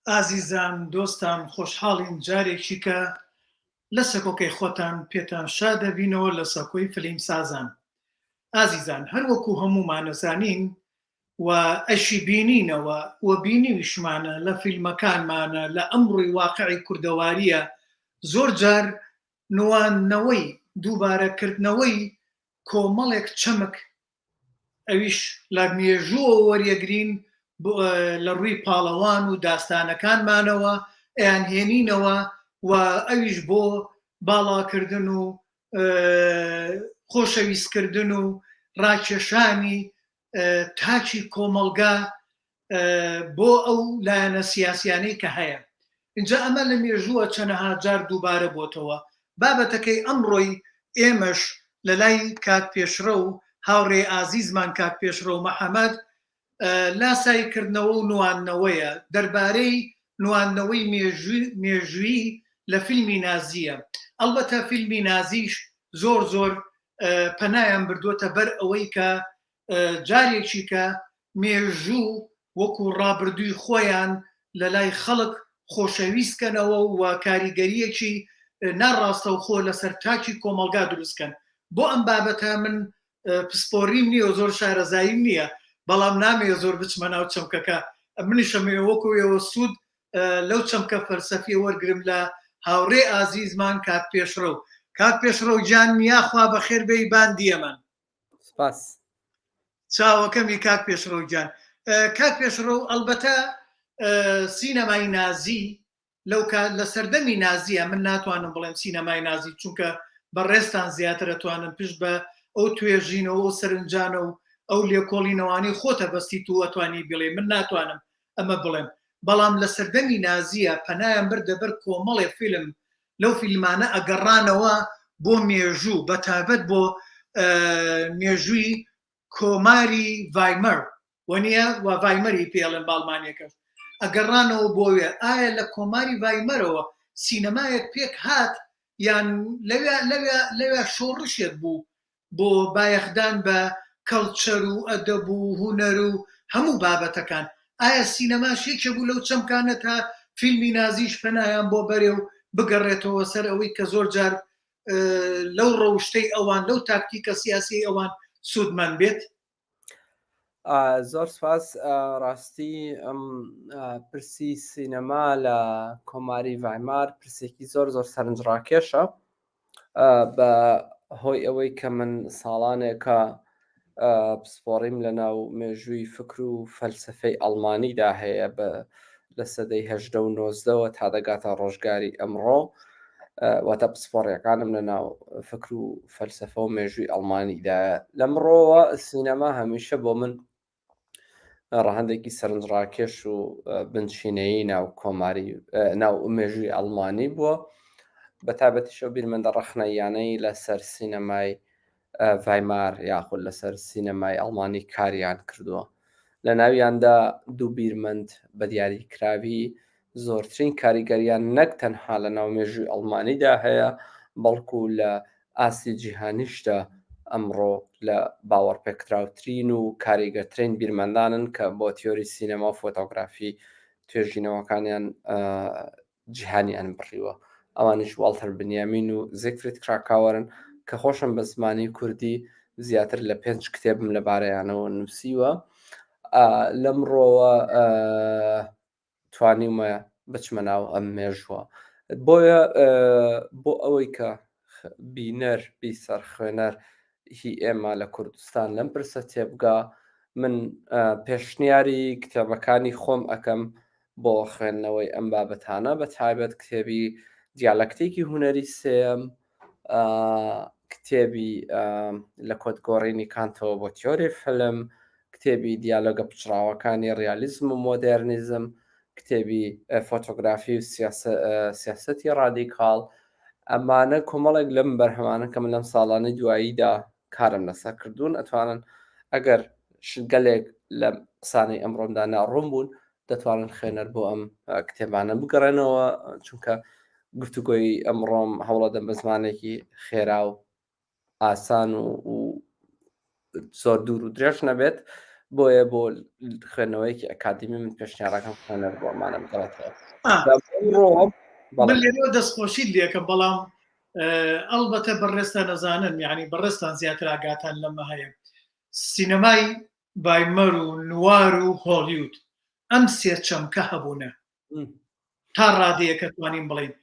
ئازیزان دۆستان خۆشحاڵین جارێکی کە لە سەکۆکەی خۆتان پێتان شادەبینەوە لە سەکۆی فلیم سازان. ئازیزان هەروەکو هەمومانەزانین و ئەشی بینینەوە و بینیویشمانە لە فیلمەکانمانە لە ئەمڕۆی واقعی کوردەواریە زۆر جار نواننەوەی دووبارەکردنەوەی کۆمەڵێک چەمک ئەویش لە مێژووە وەریەگرین لە ڕووی پاڵەوان و داستانەکانمانەوە ئەیانهێنینەوە و ئەویش بۆ باڵاکردن و خۆشەویستکردن و ڕاکێشانی تاچی کۆمەلگا بۆ ئەو لایەنە سیاسیانەی کە هەیە. اینجا ئەمە لە مێژووە چەنەها جار دووبارە بۆتەوە. بابەتەکەی ئەمڕۆی ئێمەش لە لای کاک پێشرە و هاوڕێ ئازیزمان کاک پێشرە و مەحەمەد لاسایکردنەوە و نواننەوەیە دەربارەی نواننەوەی مێژووی لە فیلمی نازیە. ئەڵبەتە فیلمی نازیش زۆر زۆر پەنایان بردووەتە بەر ئەوەی کە جارێکی کە مێژوو وەکو ڕابردووی خۆیان لە لای خەڵک خۆشەویستکەنەوە و کاریگەریەکی ناڕاستەوخۆ لەسەر تاکی کۆمەلگا دروستکەن. بۆ ئەم بابەتە من پسپۆریم نییە و زۆر شارەزاییم نییە، بەڵام نامەیە زۆر بچمە ناو چەمکەکە. منیشەمەوە وەکوێەوە سوود لەو چەمکە فەلسەفی وەرگرم لە هاوڕێ ئازیزمان کاک پێشرە و کاک پێشرە و جان میاخوا بەخێر بێی باندیەمان. سپاس. چاوەکەمی کاک پێشرە و جان. کاک پێشرە و ئەلبەتە سینەمای نازی لە سەردەمی نازیە، من ناتوانم بڵێم سینەمای نازی چونکە بەڕێستان زیاتر ئەتوانم پشت بە ئەو توێژینەوە و سەرنجانە و ئەو لێکۆڵینەوانی خۆتە بەستی تو ئەتوانی بڵێ، من ناتوانم ئەمە بڵێم. بەڵام لە سەردەمی نازیە پەنایان بردەبەر کۆمەڵێ فیلم لەو فیلمانە ئەگەڕانەوە بۆ مێژوو، بەتابەت بۆ مێژووی کۆماری ڤایمەر وەنیە و ڤایمەری پێڵێن باڵمانیەکەش ئەگەڕانەوە بۆوێ. ئایا لە کۆماری ڤایمەرەوە سینەمایەک پێک هات یان لەوێ شۆڕشێک بوو بۆ بایەخدان بە کەڵچەر و ئەدەب و هونەر و هەموو بابەتەکان؟ ئایا سینەما شێکێک بوو لەو چەمکانە تا فیلمی نازیش پەنایان بۆ بەرێ و بگەڕێتەوە سەر ئەوەی کە زۆر جار لەو ڕەوشتەی ئەوان لەو تاکتیکە سیاسی ئەوان سوودمەند بێت؟ زۆر سپاس. ڕاستی ئەم پرسی سینەما لە کۆماری ڤایمار پرسێکی زۆر زۆر سەرنجڕاکێشە بە هۆی ئەوەی کە من ساڵانێکە پسپۆڕیم لە ناو مێژووی فکر و فەلسفەی ئەڵمانیدا هەیە لە سەدەی 18 و 19ەوە تا دەگاتە ڕۆژگاری ئەمڕۆ، واتە پسپۆڕیەکانم لە ناو فکر و فەلسفە و مێژووی ئەڵمانیدایە. لەمڕۆوە سینەما هەمیشە بۆ من ڕەهەندێکی سەرنجڕاکێش و بنشینەیی ناو کۆماری ناو مێژووی ئەڵمانی بووە، بەتابەتیشەوە بیرمەندە ڕەخنەیانەی لەسەر سینەمای ڤایمار یاخود لەسەر سینەمای ئەڵمانی کاریان کردووە. لە ناویاندا دوو بیرمەند بە دیاریکراوی زۆرترین کاریگەریان نەک تەنها لە ناو مێژووی ئەڵمانیدا هەیە، بەڵکو لە ئاسی جیهانیشدا ئەمڕۆ لە باوەڕپێکراوترین و کاریگەرترین بیرمەندانن کە بۆ تیۆری سینەما و فۆتۆگرافی توێژینەوەکانیان جیهانیان بڕیوە. ئەوانش واڵتەر بنیامین و زیگفرید کراکاوەرن کە خۆشم بە زمانی کوردی زیاتر لە 5 کتێبم لەبارەیانەوە نووسیوە. لەمڕۆوە توانیمە بچمە ناو ئەم مێژووە. بۆیە بۆ ئەوەی کە بینەر بیسەر خوێنەر هی ئێمە لە کوردستان لەم پرسە تێبگا، من پێشنیاری کتێبەکانی خۆم ئەەکەم بۆ خوێندنەوەی ئەم بابەتانە، بە تایبەت کتێبی دیالەکتێکی هونەری سێم، کتێبی لە کۆدگۆڕینی کانتەوە بۆ تیۆری فلم، کتێبی دیالۆگە پچڕاوەکانی ڕیالیزم و مۆدێرنیزم، کتێبی فۆتۆگرافی و سیاسەتی ڕادیکاڵ. ئەمانە کۆمەڵێک لەم بەرهەمانە کە من لەم ساڵانەی دواییدا کارم لەسەر کردوون ئەتوانن ئەگەر گەلێک لە قسانەی ئەمڕۆمدا ناڕوون بوون دەتوانن خوێنەر بۆ ئەم کتێبانە بگەڕێنەوە، چونکە گفتوگۆی ئەمڕۆم هەوڵەدەم بە زمانێکی خێرا و ئاسان و زۆر دوور و درێژ نەبێت، بۆیە بۆ خوێندنەوەیەکی ئەکادمی من پێشنیارەکەم خوێنەر بۆ ئەمانە بگەڕێتەوە ڕۆ من لێرەوە دەستخۆشی لێکم بەڵام ئەڵبەتە بەڕێستا نەزانن یعنی بەڕێستان زیاتر ئاگاتان لەمە هەیە سینەمای بایمەر و نوار و هۆلیوود ئەم سێ چەمکە هەبوونە تا ڕادەیەکە توانین بڵین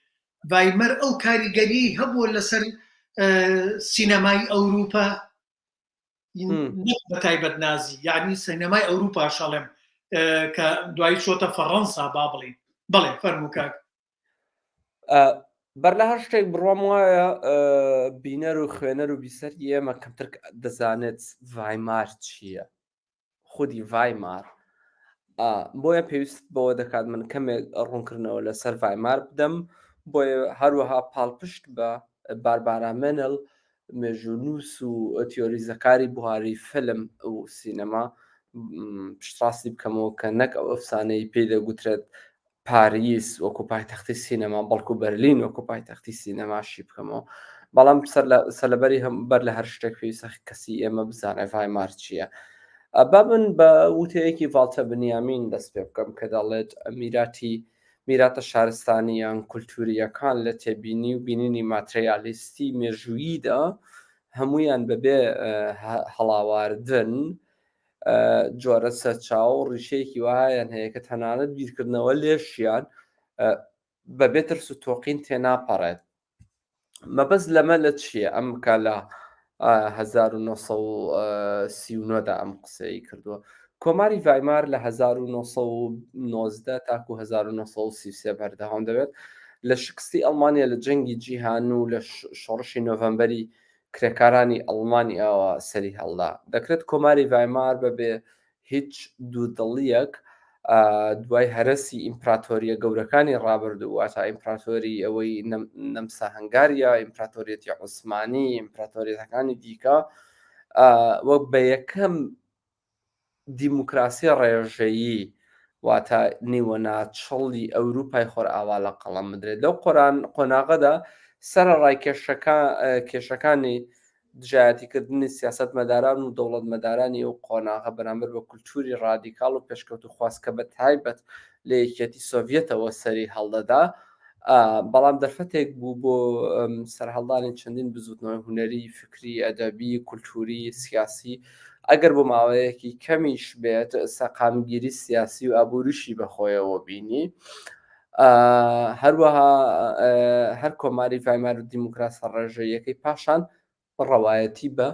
بایمەر ئەو کاریگەری هەبووە لەسەر سینەمای ئەوروپا بە تایبەت نازی یعنی سینەمای ئەوروپا شەڵێم کە دوایی چۆتە فەڕەنسا با بڵین بڵێ فەرموو کاک بەر لە هەر شتێک بڕوام وایە بینەر و خوێنەر و بیسەری ئێمە کەمتر دەزانێت ڤایمار چییە خودی ڤایمار بۆیە پێویست بەوە دەکات من کەمێک ڕوونکردنەوە لەسەر ڤایمار بدەم بۆیە هەروەها پاڵپشت بە باربارا مێنڵ مێژوونووس و تیۆریزەکاری بواری فلم و سینەما پشتڕاستی بکەمەوە کە نەک ئەو ئەفسانەی پێی دەگوترێت پاریس وەکو پایتەختی سینەما بەڵکو بەرلین وەکو پایتەختی سینەماشی بکەمەوە بەڵام سەلەبەری هەم بەر لە هەر شتێک پێویستە کەسی ئێمە بزانێ ڤایمار چییە با من بە وتەیەکی ڤالتە بنیامین دەست پێ بکەم کە دەڵێت میراتە شارستانی یان کولتوریەکان لە تێبینی و بینینی ماتریالیستی مێژووییدا هەمویان بەبێ هەڵاواردن جۆرە سەرچاو و ڕیشەیەکی وایان هەیە کە تەنانەت بیرکردنەوە لێشیان بەبێ ترس و تۆقین تێناپەڕێت مەبەست لەمە لە چییە ئەم کە لە 1930دا ئەم قسەی کردووە کۆماری ڤایمار لە 1990 تاکو 1933 بەردەوام دەبێت لە شکستی ئەڵمانیا لە جەنگی جیهان و لە شۆڕشی نۆڤەمبەری کرێکارانی ئەڵمانی ئەوە سەری هەڵدا دەکرێت کۆماری ڤایمار بەبێ هیچ دوودڵیەک دوای هەرەسی ئیمپراتۆریە گەورەکانی ڕابردوو واتە ئیمپراتۆری ئەوەی نەمسا هەنگاریە ئیمپراتۆریەتی عوسمانی ئیمپراتۆریەتەکانی دیکە وەک بە یەکەم دیموکراسی ڕێژەیی واتە نیوەناچڵی ئەوروپای خۆرئاوا لە قەڵەم بدرێت لەو قۆناغەدا سەرەڕای کێشەکانی دژایەتیکردنی سیاسەت مەداران و دەوڵەت مەدارانی و قۆناغە بەرامبەر بە کولتوری ڕادیکاڵ و پێشکەوت و خواستکە بە تایبەت لە یەکێتی سۆڤیەتەوە سەری هەڵدەدا بەڵام دەرفەتێک بوو بۆ سەرهەڵدانی چەندین بزوتنەوەی هونەری فکری ئەدەبی کولتوری سیاسی ئەگەر بۆ ماوەیەکی کەمیش بێت سەقامگیری سیاسی و ئابووریشی بەخۆیەوە بینی هەروەها هەر کۆماری ڤایمار و دیموکراسی ڕێژەیەکەی پاشان ڕەوایەتی بە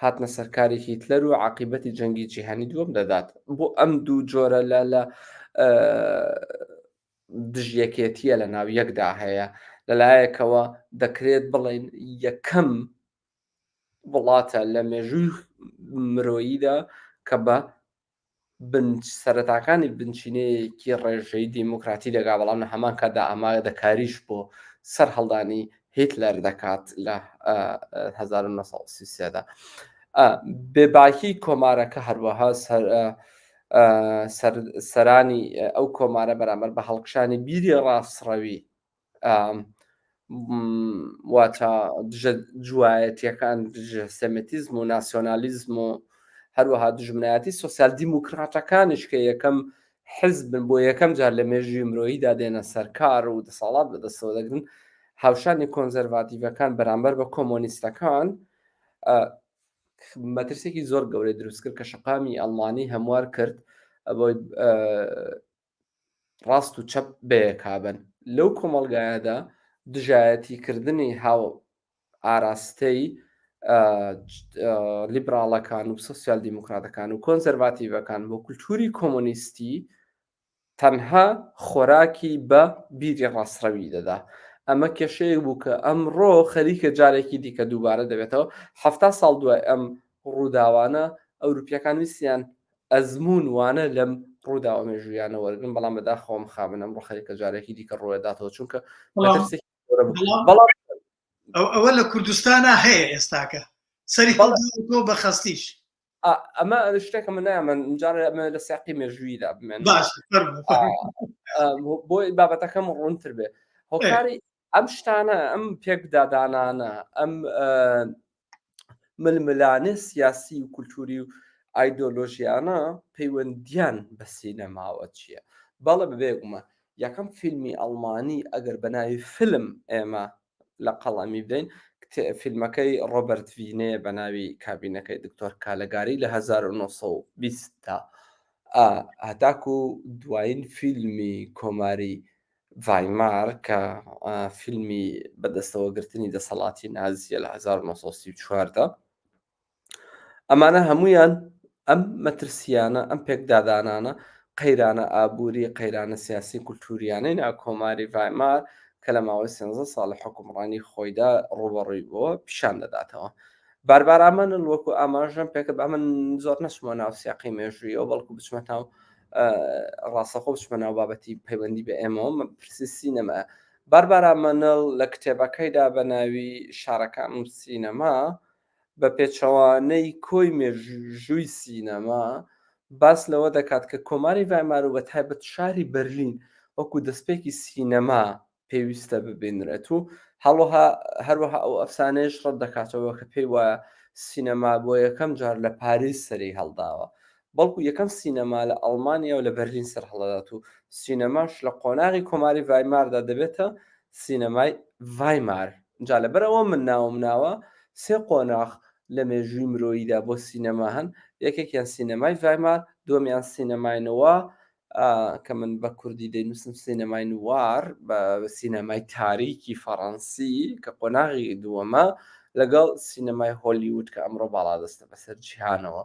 هاتنە سەرکارێکی هیتلەر و عاقیبەتی جەنگی جیهانی دووەم دەدات بۆ ئەم دوو جۆرە لە دژیەکێتیە لە ناو یەکدا هەیە لەلایەکەوە دەکرێت بڵێن یەکەم وڵاتە لە مێژووی مرۆییدا کە بە سەرەتاکانی بنچینەیەکی ڕێژەی دیموکراتی دەگا بەڵام لە هەمان کاتدا ئامادەکاریش بۆ سەر هەڵدانی هیتلەر دەکات لە 1933دا بێباکی کۆمارەکە هەروەها سەرانی ئەو کۆمارە بەرامبەر بە هەڵکشانی بیری ڕاستڕەوی واتە جوایەتیەکان سەمێتیزم و ناسیۆنالیزم و هەروەها دژمنایەتی سۆسیال دیموکراتەکانش کە یەکەم حزبن بۆ یەکەم جار لە مێژووی مرۆییدا دێنە سەرکار و دەسەڵات بەدەستەوە دەگرن هاوشانی کۆنزەرواتیڤەکان بەرامبەر بە کۆمۆنیستەکان مەترسێکی زۆر گەورەی دروست کرد کە شەقامی ئەڵمانی هەموار کرد بۆی ڕاست و چەپ بەیەکابن لەو کۆمەڵگایەدا دژایەتیکردنی هاو ئاراستەی لیبراڵەکان و سۆسیال دیموکراتەکان و کۆنزەرواتیڤەکان بۆ کولتوری کۆمۆنیستی تەنها خۆراکی بە بیری ڕاستڕەوی دەدا ئەمە کێشەیە بوو کە ئەمڕۆ خەریکە جارێکی دیکە دووبارە دەبێتەوە 70 ساڵ دوای ئەم ڕووداوانە ئەوروپیەکان ویستیان ئەزمون وانە لەم ڕووداوە مێژوویانە وەرگن بەڵام بەداخەوە مخابن ئەمڕۆ خەریکە جارێکی دیکە ڕۆیداتەوە چونکە ئەوە لە کوردستانە هەیە ئێستاکە سەری تۆ بە خەستیش ئەمە شتێکە من نایمەن جارە ئەمە لە سیاقی مێژوویدا بمێن بۆی بابەتەکەم ڕوونتر بێ هۆکاری ئەم شتانە ئەم پێکدادانانە ئەم ململانە سیاسی و کولتوری و ئایدۆلۆژیانە پەیوەندیان بە سینەماوە چییە؟ بەڵێ ببێگومە یەکەم فیلمی ئەڵمانی ئەگەر بە ناوی فیلم ئێمە لە قەڵەمی بدەین فیلمەکەی ڕۆبەرت ڤینێ بە ناوی کابینەکەی دکتۆر کالەگاری لە 1920 هەتاکو دوایین فیلمی کۆماری ڤایمار کە فیلمی بەدەستەوەگرتنی دەسەڵاتی نازیە لە 1934 ئەمانە هەمویان ئەم مەترسیانە ئەم پێکدادانانە قەیرانە ئابووری قەیرانە سیاسی کولتوریانەی نا کۆماری ڤایمار کە لە ماوەی 13 ساڵ لە حکومڕانی خۆیدا ڕوبەڕووی بۆ پیشان دەداتەوە. باربار ئامانن وەکو ئاماژەم پێکە بە من زۆر نەچمە ناو سیاقی مێژوویەوە بەڵکو بچمە ناو ڕاستەخۆ بچمە ناو بابەتی پەیوەندی بە ئێمەوە پرسی سینەمە. باربار ئامانەڵ لە کتێبەکەیدا بە ناوی شارەکان و سینەما بە پێچەوانەی کۆی مێژووی سینەما باس لەوە دەکات کە کۆماری ڤایمار و بە تایبەت شاری بەرلین وەکو دەستپێکی سینەما پێویستە ببینرێت و هەروەها ئەو ئەفسانەیەش ڕەت دەکاتەوە کە پێی وایە سینەما بۆ یەکەم جار لە پاریس سەری هەڵداوە بەڵکو یەکەم سینەما لە ئەڵمانیا و لە بەرلین سەر هەڵدات و سینەماش لە قۆناغی کۆماری ڤایماردا دەبێتە سینەمای ڤایمار. جا لەبەرەوە من ناوە سێ قۆناغ لە مێژووی مرۆییدا بۆ سینەما هەن یەکێکیان سینەمای ڤایمار دووەمیان سینەمای نووا کە من بە کوردی دەینووسم سینەمای نووار بە سینەمای تاریکی فەڕەنسی کە قۆناغی دووەمە لەگەڵ سینەمای هۆلیوود کە ئەمڕۆ باڵادەستە بەسەر جیهانەوە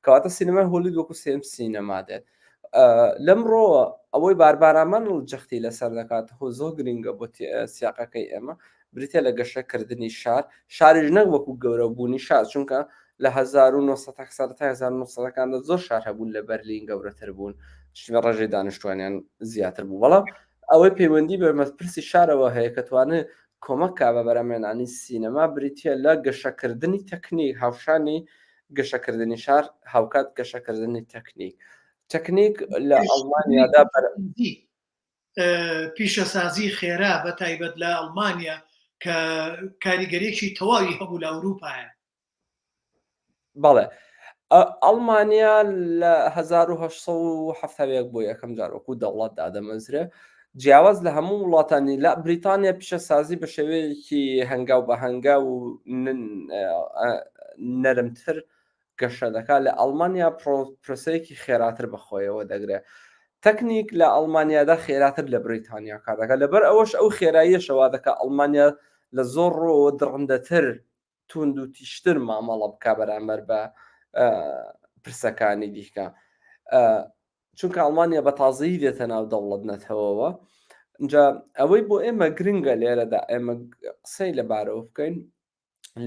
کەواتە سینەمای هۆلیوود وەکو سێم سینەما دێت. لەمڕۆ ئەوەی باربارامان جەختی لەسەر دەکات هۆ زۆر گرنگە بۆ سیاقەکەی ئێمە بریتە لە گەشەکردنی شاریش نەک وەکو گەورەبوونی شار چونکە لە 1970 زۆر شار هەبوون لە بەرلین گەورەتر بوون ڕێژەی دانیشتوانیان زیاتر بوو بەڵام ئەوەی پەیوەندی بە مەپرسی شارەوە هەیە کە توانێت کۆمەکا بە بەرامێنانی سینەما بریتە لە گەشەکردنی تەکنیک هاوشانی گەشەکردنی شار هاوکات گەشەکردنی تەکنیک لە ئەڵمانیادا پیشەسازی خێرا بە تایبەت لە ئەڵمانیا کە کاریگەریەکی تەواوی هەبوو لە ئەوروپایە. بەڵێ ئەڵمانیا لە 1970 بۆ یەکەم جار وەکو دەوڵەت دادەمەزرێ جیاواز لە هەموو وڵاتانی لە بریتانیا پیشەسازی بە شێوەیەکی هەنگاو بە هەنگا و نەرمتر گەشە دەکات لە ئەڵمانیا پرۆسەیەکی خێراتر بەخۆیەوە دەگرێت. تەکنیک لە ئەڵمانیادا خێراتر لە بریتانیا کار دەکات لەبەر ئەوەش ئەو خێراییەشەوا دەکات ئەڵمانیا لە زۆر ڕۆوە دڕندەتر توند و تیشتر مامەڵە بکە بەرامبەر بە پرسەکانی دیکە چونکە ئەڵمانیا بە تازایی دێتە ناو دەوڵەت نەتەوەوە اینجا ئەوەی بۆ ئێمە گرنگە لێرەدا ئێمە قسەی لەبارەوە بکەین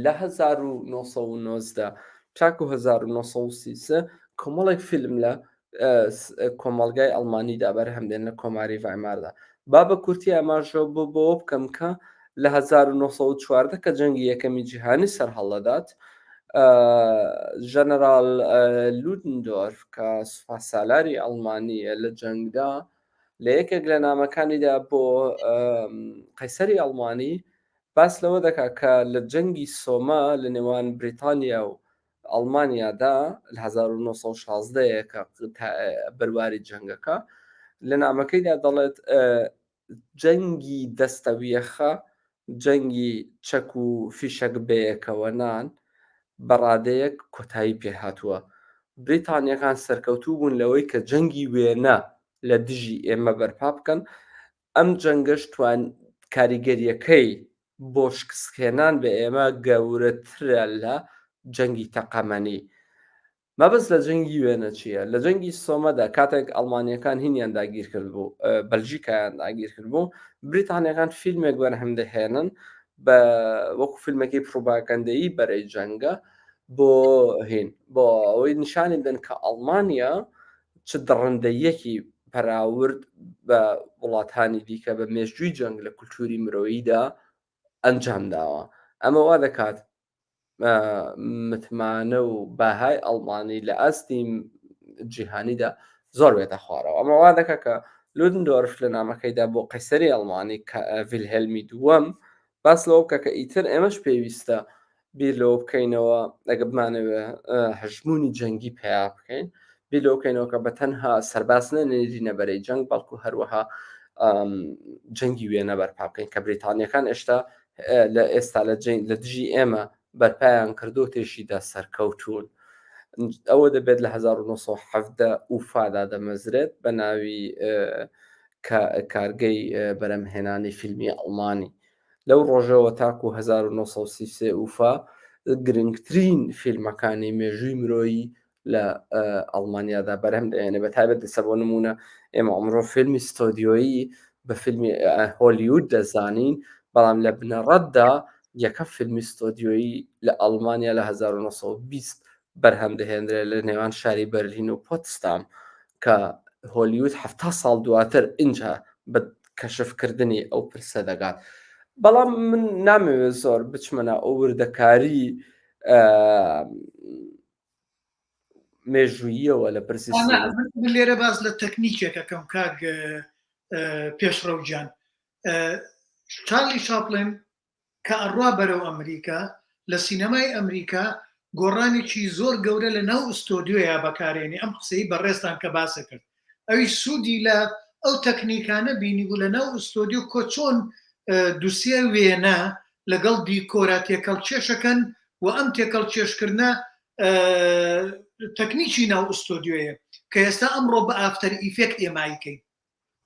لە 1990 تاکو 1930 کۆمەڵێک فیلم لە کۆمەڵگای ئەڵمانیدا بەرهەمدێن لە کۆماری ڤایماردا با بە کورتی ئاماژە بۆ بکەم کە لە 1940 کە جەنگی یەکەمی جیهانی سەر هەڵدات ژەنەرال لودندۆرف کە سوپاسسالاری ئەڵمانیە لە جەنگدا لە یەکێک لە نامەکانیدا بۆ قەیسەری ئەڵمانی باس لەوە دەکات کە لە جەنگی سۆما لە نێوان بریتانیا و ئەڵمانیادا لە 1916 کە بەرواری جەنگەکە لە نامەکەیدا دەڵێت جەنگی دەستەویەخە جەنگی چەک و فیشەک بەیەکەوە نان بەڕادەیەک کۆتایی پێهاتووە بریتانیەکان سەرکەوتوو بوون لەوەی کە جەنگی وێنە لە دژی ئێمە بەرپا بکەن ئەم جەنگەش توان کاریگەریەکەی بۆ شکستهێنان بە ئێمە گەورەترە لە جەنگی تەقەمەنی مەبەست لە جەنگی وێنە چییە؟ لە جەنگی سۆمەدا کاتێک ئەڵمانیەکان هینیان داگیر کرد بوو بەلژیکایان داگیر کرد بوو بریتانیەکان فیلمێک بەرهەم دەهێنن بە وەکو فیلمەکەی پرۆپاگەندەیی بەرەی جەنگە بۆ هین بۆ ئەوەی نیشانی بدەن کە ئەڵمانیا چ دڕندەیەکی پەراورد بە وڵاتانی دیکە بە مێژووی جەنگ لە کولتوری مرۆییدا ئەنجام داوە ئەمە وا دەکات متمانە و باهای ئەڵمانی لە ئەستی جیهانیدا زۆر بێتە خوارەوە ئەمە وا دەکات کە لودندۆرف لە نامەکەیدا بۆ قەیسەری ئەڵمانی ڤیلهێلمی دووەم باس لەوە بکە کە ئیتر ئێمەش پێویستە بیر لەوە بکەینەوە ئەگە بمانەوێ هەژمونی جەنگی پیا بکەین بیر لەوە بکەینەوە کە بە تەنها سەرباز نەنێرینە بەرەی جەنگ بەڵکو هەروەها جەنگی وێنە بەرپا بکەین کە بریتانیەکان ئێشتا لە ئێستا لە دژی ئێمە بەرپایان کردو تێشیدا سەرکەوتون ئەوە دەبێت لە 1970 ئوفادا دەمەزرێت بە ناوی کارگەی بەرەمهێنانی فیلمی ئەڵمانی لەو ڕۆژەوە تاکو 1933 ئوفا گرنگترین فیلمەکانی مێژووی مرۆیی لە ئەڵمانیادا بەرهەم دەێنێ بە تایبەت دەسە بۆ نمونە ئێمە ئەمڕۆ فیلمی ستۆدیۆیی بە فیلمی هۆلیوود دەزانین بەڵام لە بنەڕەتدا یەکە فیلمی ستۆدیۆیی لە ئەڵمانیا لە 1920 بەرهەم دەهێنرێت لە نێوان شاری بەرلین و پۆتسدام کە هۆلیوود 7 ساڵ دواتر اینجا بە کەشفکردنی ئەو پرسە دەگات بەڵام من نامەوێت زۆر بچمەنە ئەو وردەکاری مێژووییەوە لە پرسی لێرە باز لە تەکنیکێکەکەم کاک پێشڕەوجان چارلی چاپلین کە ئەڕوا بەرەو ئەمریکا لە سینەمای ئەمریکا گۆڕانێکی زۆر گەورە لە ناو ئستۆدیۆیا بەکارێنی ئەم قسەی بەڕێستان کە باسە کرد ئەوی سوودی لە ئەو تەکنیکانە بینی بوو لە ناو ئستۆدیۆ کۆچۆن دووسێ وێنە لەگەڵ دیکۆرا تێکەڵ چێشەکەن و ئەم تێکەڵ چێشکردە تەکنیکی ناو ئستۆدیۆیە کە ئێستا ئەمڕۆ بە ئافتەر ئیفێکت ئێمایکەین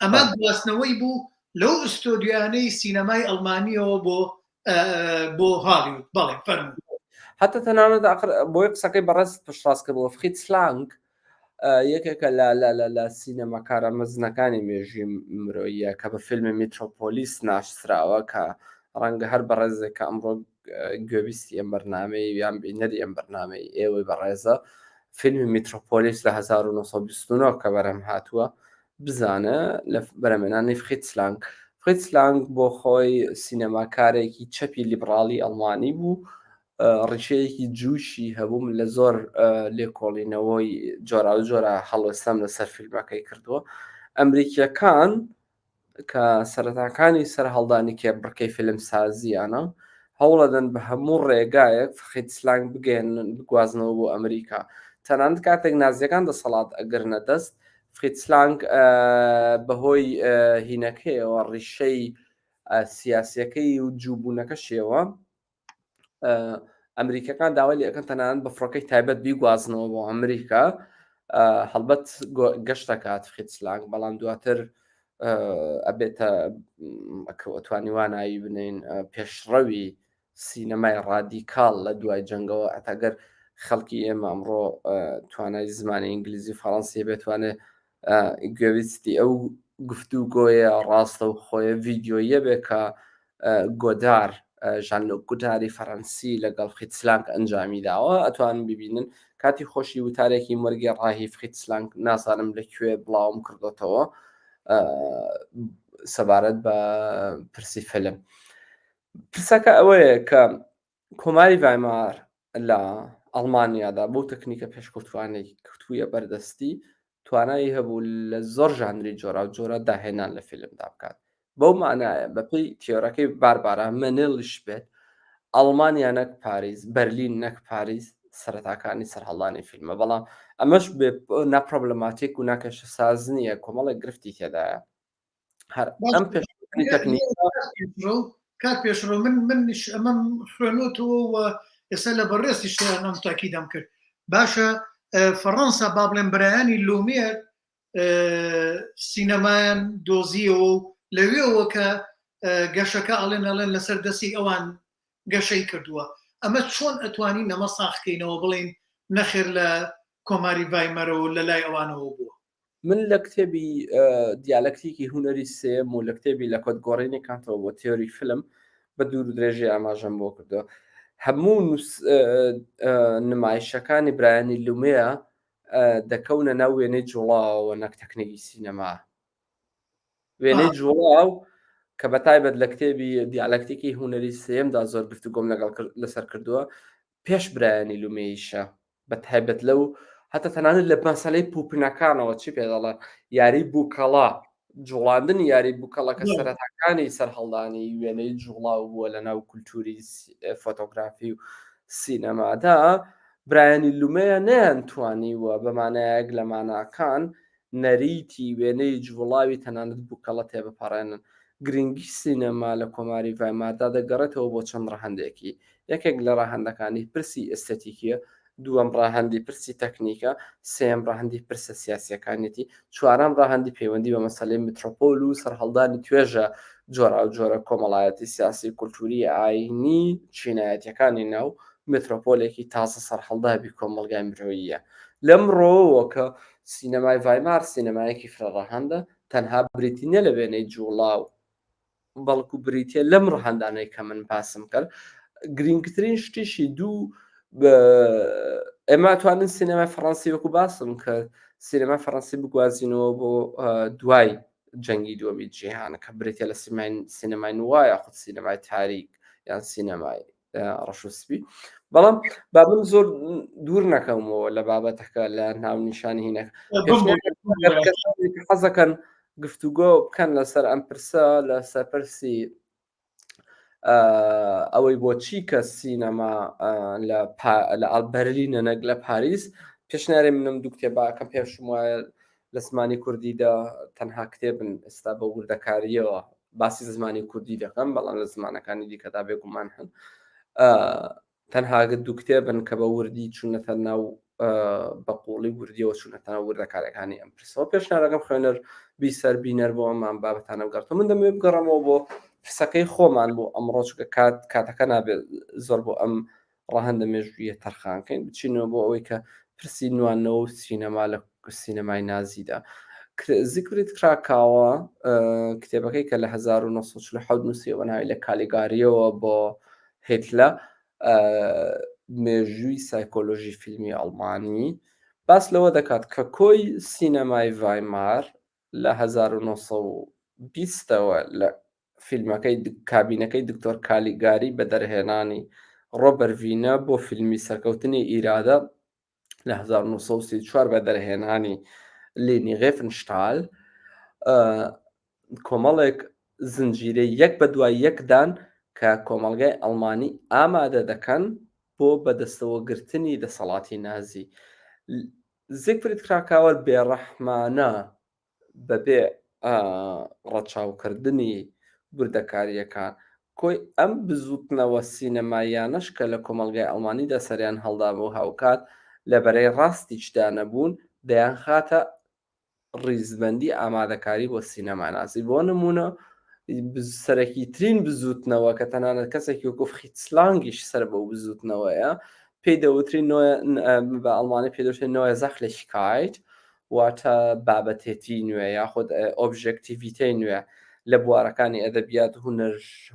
ئەمە گواستنەوەی بوو لەو ئستۆدیۆیانەی سینەمای ئەڵمانیەوە بۆ هالیوود بەڵێ فەرموو حتى تەنانەت بۆی قسەکەی بەڕێست پشتڕاستکردەوە فریت لانگ یەکێکە لە سینەماکارە مەزنەکانی مێژووی مرۆییە کە بە فیلمی میترۆپۆلیس ناشراوە کە ڕەنگە هەر بەڕێزێک کە ئەمڕۆ گوێویستی ئەم بەرنامەی یان بینەری ئەم بەرنامەی ئێوەی بەڕێزە فیلمی میترۆپۆلیس لە 1929 کە بەرەم هاتووە بزانە لە بەرەمێنانی فریت لانگ بۆ خۆی سینەماکارێکی چەپی لیبرالی ئەڵمانی بوو ڕیشەیەکی جووشی هەبووم لە زۆر لێکۆڵینەوەی جۆرا و جۆرە هەڵوێستەم لەسەر فیلمەکەی کردووە ئەمریکیەکان کە سەرەتاکانی سەر هەڵدانی کێبڕکەی فیلم سازیانە هەوڵەدەن بە هەموو ڕێگایەک فریت لانگ بگوازنەوە بۆ ئەمریکا تەنانەت کاتێک نازیەکان دەسەڵات ئەگرنە دەست فریت لانگ بەهۆی هینەکەیەوە ڕیشەی سیاسیەکەی و جووبوونەکەشیەوە ئەمریکەکان داوای لە ئەەکەن تەنانەت بە فڕۆکەی تایبەت بیگوازنەوە بۆ ئەمریکا هەڵبەت گەشتەکات فریت لانگ بەڵام دواتر ئەبێتە ئەتوانی وانایی بنین پێشڕەوی سینەمای ڕادیکاڵ لە دوای جەنگەوە ئەتەگەر خەڵکی ئێمە ئەمڕۆ توانای زمانی ئینگلیزی فەڕەنسی بێتوانێت گوێویستی ئەو گفتوگۆیە ڕاستە و خۆیە ڤیددیۆیە بێ کە گۆدار ژان لۆک گوداری فەڕەنسی لەگەڵ فریت لانگ ئەنجامی داوە ئەتوانن ببینن کاتی خۆشی وتارێکی مەرگی ڕاهی فریت لانگ نازانم لەکوێ بڵاوم کردوتەوە سەبارەت بە پرسی فیلم پرسەکە ئەوەیە کە کۆماری ڤایمار لە ئەڵمانیادا بۆ تەکنیکە پێشکەوتوانەی کەوتوویە بەردەستی توانایی هەبوو لە زۆر ژانری جۆرا و جۆرە داهێنان لە فیلمدا بکات بەو مانایە بەپێی تیۆرەکەی باربارە منێڵش بێت ئەڵمانیا نەک پاریس بەرلین نەک پاریس سەرەتاکانی سەرهەڵدانی فیلمە بەڵام ئەمەش بێ ناپرۆبلەماتیک و ناکەشە ساز نییە کۆمەڵێک گرفتی تێدایە هەر ئەم پێشکەوتنی تەکنیک کات پێشڕۆ منش ئەمەم خوێنوتەوە و ئێستا لە بەڕێستی شتیانم تاکیدام کرد باشە فەڕەنسا با بڵێن بەرایانی لومێر سینەمایان دۆزیەوە و لەوێەوە کە گەشەکە ئەڵێن لەسەر دەستی ئەوان گەشەی کردووە ئەمە چۆن ئەتوانی نەمە ساخکەینەوە بڵین نەخێر لە کۆماری ڤایمەرەوە لە لای ئەوانەوە بووە من لە کتێبی دیالەکتیکی هوەری سێم و لە کتێبی لە کۆتگۆڕینی کاتەوە بۆ تیۆری فیلم بە دوور و درێژی ئاماژەم بۆ کردەوە هەموو نمایشەکانی برایانی لومەیە دەکەونە ناو وێنەی جوڵاوە نەک تەکنیکی سینەما وێنەی جوڵاو کە بە تایبەت لە کتێبی دیالەکتیکی هوەری سێمدا زۆر گفتوگۆم لەگەڵ لەسەر کردووە پێش برایانی لومەیشە بە تایبەت لەو هەتا تەنانەت لە مەسەلەی پوپنەکانەوە چی پێ دەڵێن یاری بووکەڵا جوڵاندنی یاری بووکەڵە کە سەرەتاکانی سەرهەڵدانی وێنەی جوڵاو بووە لە ناو کولتوری فۆتۆگرافی و سینەمادا برایانی لومەیە نەیانتوانیوە بەمانایەک لە ماناکان نەریتی وێنەی جوڵاوی تەنانەت بووکەڵە تێبپەڕێنن. گرنگی سینەما لە کۆماری ڤایماردا دەگەڕێتەوە بۆ چەند ڕەهەندێکی. یەکێک لە ڕەهەندەکانی پرسی ئێستێتیکیە، دووەم ڕاهەندی پرسی تەکنیکە، سێم ڕاهەندی پرسە سیاسیەکانێتی، چوارەم ڕاهەندی پەیوەندی بە مەسەلەی میترۆپۆل و سەرهەڵدانی توێژە جۆرا و جۆرە کۆمەڵایەتی سیاسی، کولتوری، ئاینی چینایەتیەکانی ناو میترۆپۆلێکی تازە سەرهەڵدابی کۆمەلگای مرۆییە. لەمڕۆوە کە سینەمای ڤایمار سینەمایەکی فرەڕەهەندە، تەنها بریتی نە لە وێنەی جوڵاو بەڵکو بریتە لەم ڕەهەندانەی کە من باسم کرد. گرنگترین شتیشی دوو ئێمە توانین سینەمای فەڕەنسی وەکو باسم کرد سینەمای فەڕەنسی بگوازینەوە بۆ دوای جەنگی دووەمی جیهانە کە بریتە لە سینەمای نوایە خود سینەمای تاریک یان سینەمای ڕەشوسپی. بەڵام با من زۆر دوور نەکەمەوە لە بابەتەکە لە ناونیشانی هینەکە حەزەکەن گفتوگۆ بکەن لەسەر ئەم پرسە لە سەرپرسی ئەوەی بۆچی کە سینەما لە بەرلینە نەک لە پاریس. پێشنیارێ منم دوو کتێباکەم پێشم وایە لە زمانی کوردیدا تەنها کتێبن ئێستا بە وردەکاریەوە باسی زمانی کوردی دەکەم، بەڵام لە زمانەکانی دیکەدا بێگومان هەن تەنها دوو کتێبن کە بە وردی چوونەتە ناو بەقوڵی وردیەوە چوونەتە وردەکارەکانی ئەم پرسەوە. پێشنیارەکەم خوێنەر بیسەر بینەر بۆ ئەمان بابەتانە بگەڕێتەوە. من دەمەوێت بگەڕێمەوە بۆ پرسەکەی خۆمان بۆ ئەمڕۆ چونکە کاتەکە نابێت زۆر بۆ ئەم ڕەهەندە مێژوویە تەرخانکەین بچینەوە بۆ ئەوەی کە پرسی نوانەوە و سینەما لە سینەمای نازیدا. زیکریت کراکاوە کتێبەکەی کە لە 1947 نووسیەوە ناوی لە کالیگاریەوە بۆ هێتلە مێژووی سایکۆلۆژی فیلمی ئەڵمانی باس لەوە دەکات کە کۆی سینەمای ڤایمار لە 1920ەوە لە فیلمەکەی کابینەکەی دکتۆر کالیگاری بە دەرهێنانی ڕۆبەرڤینە بۆ فیلمی سەرکەوتنی ئیرادە لە 1934 بە دەرهێنانی لێنی غێفنشتال کۆمەڵێک زنجیرەی یەک بە دوای یەکدان کە کۆمەڵگای ئەڵمانی ئامادە دەکەن بۆ بەدەستەوەگرتنی دەسەڵاتی نازی. زیگفرید کراکاوە بێڕەحمانە بەبێ ڕەچاوکردنی وردەکاریەکان کۆی ئەم بزوتنەوە سینەماییانەش کە لە کۆمەڵگای ئەڵمانیدا سەریان هەڵدابوو هاوکات لەبەرەی ڕاستی چدانە بوون دەیان خاتە ڕیزبەندی ئامادەکاری بۆ سینەما نازی. بۆ نمونە سەرەکی ترین بزوتنەوە کە تەنانەت کەسێکی وەکو فریتز سەر بەو بزوتنەوەیە پێی دەوتری بە ئەڵمانی پێدەوترێت نۆە زەخلەشکایت واتە بابەتێتی نوێ یاخود ئۆبژێکتیڤیتەی نوێ لە بوارەکانی ئەدەبیات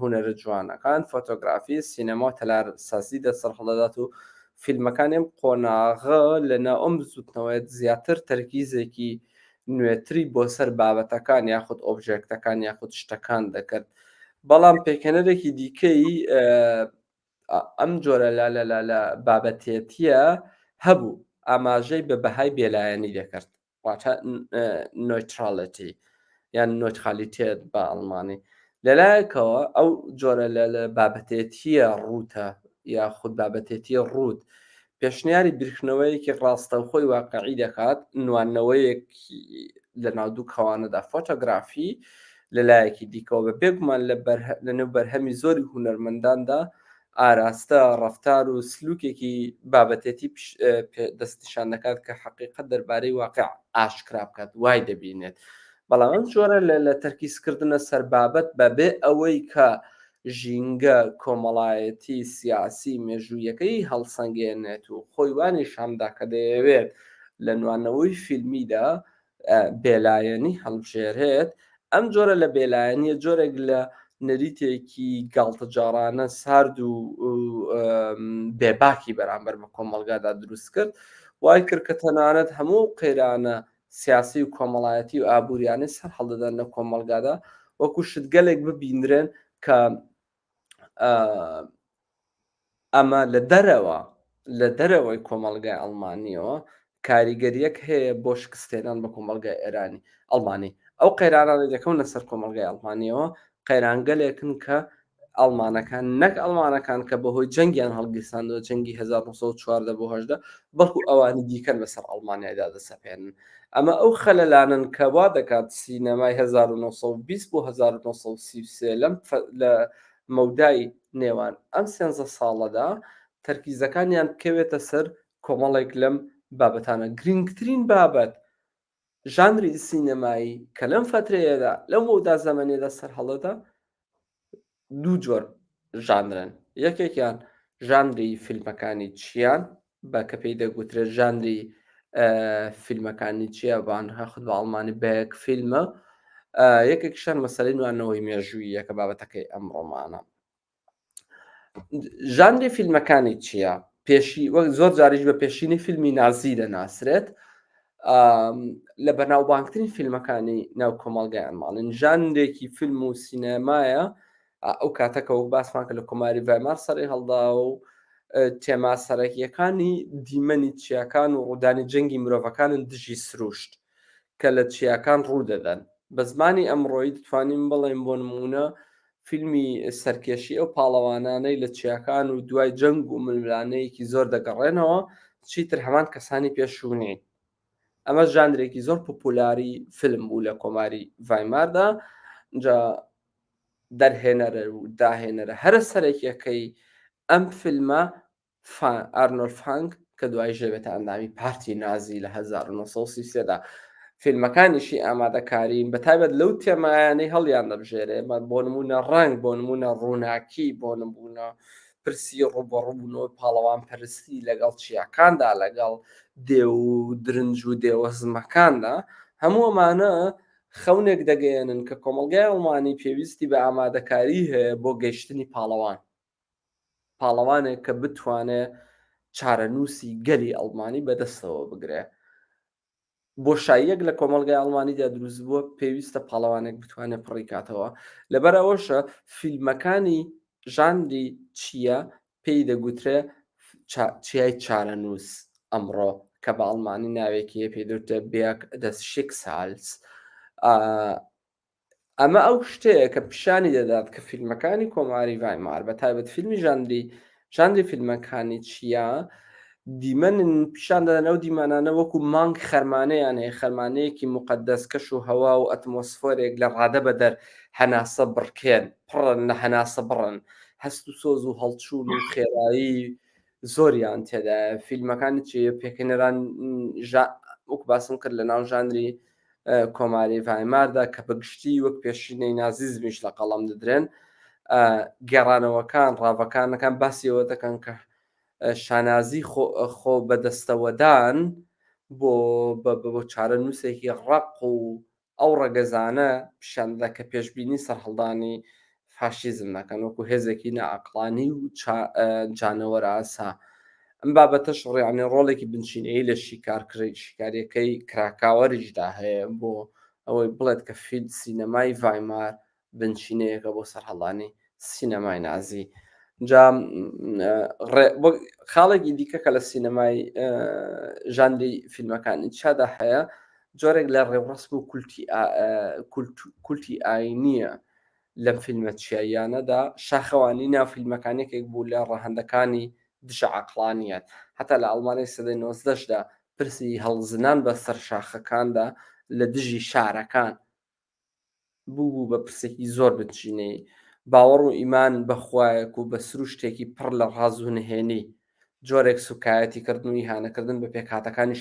هونەرە جوانەکان فۆتۆگرافی سینەما تەلارسازی دەسەرهەڵدەدات و فیلمەکانیم قۆناغە لەنا ئەم بزوتنەوەیە زیاتر تەرکیزێکی نوێتری بۆ سەر بابەتەکان یاخود ئۆبژێکتەکان یاخود شتەکان دەکرد. بەڵام پێکەنەرێکی دیکەی ئەم جۆرە لە بابەتێتیە هەبوو ئاماژەی بە بەهای بێلایەنی دەکرد واتە نۆیتراڵەتی یان نۆیترالیتێت بە ئەڵمانی. لەلایەکەوە ئەو جۆرە لە بابەتێتیە ڕوتە یاخود بابەتێتی ڕوود پێشنیاری بیرکردنەوەیەکی ڕاستەوخۆی واقعی دەکات نوانەوەیەکی لە ناودوو کەوانەدا فۆتۆگرافی لەلایەکی دیکەوە بە بێگومان لە نێو بەرهەمی زۆری هونەرمەنداندا ئاراستە ڕەفتار و سلوکێکی بابەتێتی دەستنیشان دەکات کە حەقیقەت دەربارەی واقع ئاشکرا بکات وای دەبینێت. بەڵام ئەم جۆرە لە تەرکیزکردنە سەر بابەت بەبێ ئەوەی کە ژینگە کۆمەڵایەتی سیاسی مێژوویەکەی هەڵسەنگێنێت و خۆی وانی شامدا کە دەیەوێت لە نوانەوەی فیلمیدا بێلایەنی هەڵبژێرێت. ئەم جۆرە لە بێلایەنیە جۆرێک لە نەریتێکی گاڵتەجارانە سارد و بێباکی بەرامبەر بە کۆمەڵگادا دروست کرد وای کرد کە تەنانەت هەموو قەیرانە سیاسی و کۆمەڵایەتی و ئابوووریانەی سەر هەڵدەدەن لە کۆمەڵگادا وەکو شتگەلێک ببینرێن کە ئەمە لە دەرەوەی کۆمەڵگای ئەڵمانیەوە کاریگەریەک هەیە بۆ شکستێنان بە کۆمەڵگای ئێرانی ئەڵمانی. ئەو قەیرانانە دەکەون لەسەر کۆمەڵگای ئەڵمانیەوە قەیرانگەلێکن کە ئەڵمانەکان نەک ئەڵمانەکان کە بەهۆی جەنگیان هەڵگیرساندەوە جەنگی 1940 بۆ 1970 بەڵکو ئەوانی دیکەن بەسەر ئەڵمانیادا دەسەپێنن. ئەمە ئەو خەلەلانن کە وا دەکات سینەمای 1920 بۆ 1933 لە مەودای نێوان ئەم 13 ساڵەدا تەرکیزەکانیان بکەوێتە سەر کۆمەڵێک لەم بابەتانە. گرنگترین بابەت ژانری سینەمایی کە لەم فترەیەدا لەم مەودا زەمانێدا سەرهەڵەدا دوو جۆر ژانرن. یەکێکیان ژانری فیلمەکانی چیان بە کە پێی دەگوترێت ژانری فیلمەکانی چیە بانخود بە ئەڵمانی بەیەک فیلمە. یەکێکیشان مەسەلەی نوانەوەی مێژوویە کە بابەتەکەی ئەمڕۆمانە. ژانری فیلمەکانی چییە؟ پێشی وەک زۆر جاریش بە پێشینی فیلمی نازی دەناسرێت لە بەناوبانگترین فیلمەکانی ناو کۆمەڵگەی ئەڵمانی. ژانرێکی فیلم و سینەمایە ئەو کاتەکە وەک باسمان کە لە کۆماری ڤایمار سەری هەڵدا و تێما سەرەکیەکانی دیمەنی چیاکان و ڕوودانی جەنگی مرۆڤەکانن دژی سروشت کە لە چیاکان ڕوودەدەن. بە زمانی ئەمڕۆیی دەتوانین بڵێن بۆ نمونە فیلمی سەرکێشی ئەو پاڵەوانانەی لە چیاکان و دوای جەنگ و ململانەیەکی زۆر دەگەڕێنەوە چیتر هەمان کەسانی پێشوونی. ئەمە ژانرێکی زۆر پۆپولاری فیلم بوو لە کۆماری ڤایماردا. جا دەرهێنەرە و داهێنەرە هەرە سەرێکیەکەی ئەم فیلمە ئارنۆلد فانک کە دوای ژێبێتە ئەندامی پارتی نازی لە 1933دا. فیلمەکانیشی ئامادەکارین بە تایبەت لەو تێمایانەی هەڵیان دەبژێرێ بۆ نمونە ڕنگ، بۆ نمونە ڕووناکی، بۆ نمونە پرسی ڕوبەڕووبوونەوە پاڵەوان پەرستی لەگەڵ چیاکاندا، لەگەڵ دێو و درنج و دێوەزمەکاندا. هەموو ئەمانە خەونێک دەگەێنن کە کۆمەڵگای ئەڵمانی پێویستی بە ئامادەکاری هەیە بۆ گەیشتنی پاڵەوانێک کە بتوانێت چارەنووسی گەلی ئەڵمانی بەدەستەوە بگرێ. بۆشاییەک لە کۆمەڵگای ئەڵمانیدا دروست بووە پێویستە پاڵەوانێک بتوانێت پڕیکاتەوە. لەبەر ئەوەشە فیلمەکانی ژانری چیە پێی دەگوترێ چیای چارەنووس ئەمڕۆ کە بە ئەڵمانی ناوێکی پێی دەوترێت بیاک دەست شێک سالس. ئەمە ئەو شتەیە کە پیشانی دەدات کە فیلمەکانی کۆماری ڤایمار بە تایبەت فیلمی ژانری فیلمەکانی چیە دیمەنن پیشان دەدەن. ئەو دیمانانە وەکو مانگ خەرمانەیان هەیە، خەرمانەیەکی مقدەس کەش و هەوا و ئەتمۆسفۆرێک لە ڕادە بە دەر هەناسە بڕکێن پڕن لە هەناسە بڕن، هەست و سۆز و هەڵچوون و خێرایی زۆریان تێدا. فیلمەکانی چی پێکەنەران وەک باسم کرد لە ناو ژانری کۆماری ڤایماردا کە بەگشتی وەک پێشینەی نازیزمیش لە قەڵەم دەدرێن. گێڕانەوەکان ڕاوەکانەکان باسیەوە دەکەن کە شانازی خۆ بەدەستەوەدان بۆ چارە نووسێکی ڕق و ئەو ڕەگەزانە پیشاندا کە پێشببینی سەرهەڵدانی فاشیزم نەکەن وەکو هێزێکی نائەقلانی و جانەوەرە ئاسا. ئەم بابەتەش ڕێیانێ ڕۆڵێکی بنشینەیە لە شیکاریەکەی کراکاوەریشدا هەیە بۆ ئەوەی بڵێت کە فیلم سینەمای ڤایمار بنشینەیەەکە بۆ سەرهەڵانی سینەمای نازی. جا خاڵێکی دیکە کە لە سینەمای ژانری فیلمەکانی چادا هەیە جۆرێک لە ڕێوڕسم و کولتی ئاینیە لەم فیلمە چیاییانەدا. شاخەوانی ناو فیلمەکانێکێک بوو لە ڕەهەندەکانی دژە عەقڵانیەت. هەتا لە ئەڵمانیای سەدەی 19دا پرسی هەڵزنان بە سەر شاخەکاندا لە دژی شارەکان بوو بە پرسێکی زۆر بنشینەی. باوەڕ و ئیمان بەخوایەک و بە سروشتێکی پڕ لە ڕاز و نهێنی، جۆرێک سوکایەتی کردن و ئیهانەکردن بە پێکهاتەکانی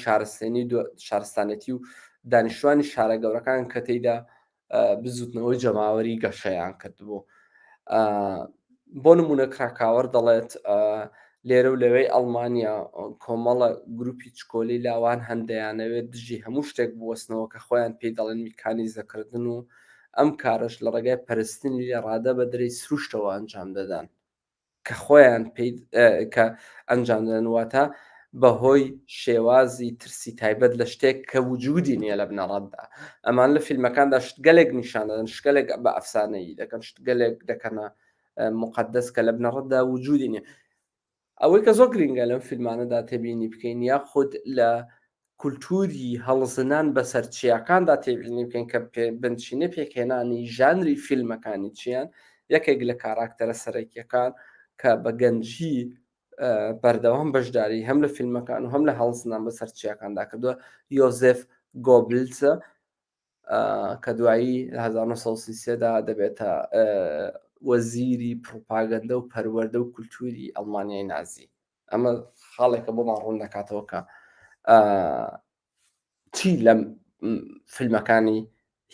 شارستانەتی و دانیشتوانی شارە گەورەکان کە تێیدا بزوتنەوەی جەماوەری گەشەیان کردبوو. بۆ نمونە کراکاوەر دەڵێت لێرە و لەوەی ئەڵمانیا کۆمەڵە گروپی چکۆلی لاوان هەندەیانەوێت دژی هەموو شتێک بوەستنەوە کە خۆیان پێی دەڵێن میکانیزەکردن و ئەم کارش لە ڕێگای پەرستنی لە ڕادە بە دەرەی سروشتەوە ئەنجام دەدەن کە خۆیان کە ئەنجام دەدەن واتە بەهۆی شێوازی ترسی تایبەت لە شتێک کە وجودی نییە لە بنەڕەتدا. ئەمان لە فیلمەکاندا شتگەلێک نیشان دەدەن، شتگەلێک بە ئەفسانەیی دەکەن، شتگەلێک دەکەنە مقدس کە لە بنەڕەتدا وجودی نییە. ئەوەی کە زۆر گرنگە لەم فیلمانەدا تێبینی بکەین یاخود لە کولتوری هەڵزنان بەسەر چیاکاندا تێبینی بکەین کە بنشینە پێکهێنانی ژانری فیلمەکانی چیان یەکێک لە کاراکتەرە سەرەکیەکان کە بە گەنجی بەردەوام بەشداری هەم لە فیلمەکان و هەم لە هەڵسنان بەسەر چیاکاندا کردووە یۆزێف گۆبلزە کە دوایی لە 1930دا دەبێتە وەزیری پروپاگەندە و پەروەردە و کولتوری ئەڵمانیای نازی. ئەمە خاڵێکە بۆمان ڕوون دەکاتەوە کە چی لە فیلمەکانی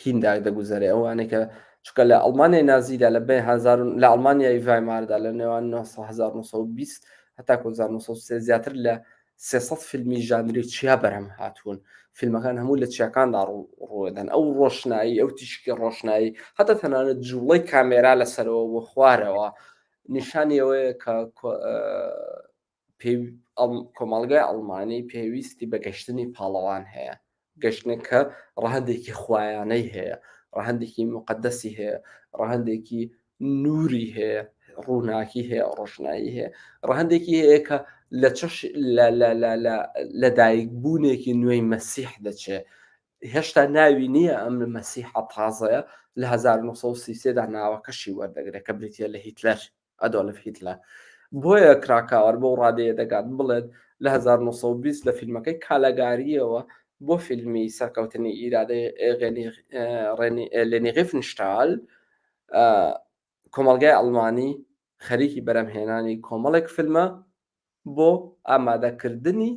هیندا دەگوزارێ ئەوانەیە کە چکە لە ئەڵمانیای نازیدا لە ئەڵمانیای ڤایماردا لە نێوان 1920 هەتا 1930 زیاتر لە 300 فیلمی ژانری چیا بەرهەم هاتوون. فیلمەکان هەموو لە چیاکاندا ڕوودەن ئەو ڕۆشنایی ئەو تیشکی ڕۆشنایی هەتا تەنانەت جوڵەی کامێرا لەسەرەوە بۆ خوارەوە نیشانی ئەوەیە کە کۆمەڵگای ئەڵمانی پێویستی بە گەشتنی پاڵەوان هەیە گەشتێک کە ڕەهەندێکی خوایانەی هەیە ڕەهەندێکی مقدەسی هەیە ڕەهەندێکی نووری هەیە ڕووناکی هەیە ڕۆشنایی هەیە ڕەهەندێکی هەیە کە لە دایکبوونێکی نوێی مەسیح دەچێت هێشتا ناوی نییە ئەم مەسیحە تازەیە لە 1930دا ناوەکەشی وەردەگرێت کە بریتە لە هیتلەر ئەدۆلف هیتلەر بۆیە کراکاوەر بۆ ڕادەیە دەگات بڵێت لە 1920 لە فیلمەکەی کالاگاریەوە بۆ فیلمی سەرکەوتنی ئیرادەی لێنی ڕیفنشتال کۆمەڵگای ئەڵمانی خەریکی بەرهەمهێنانی کۆمەڵێک فیلمە بۆ ئامادەکردنی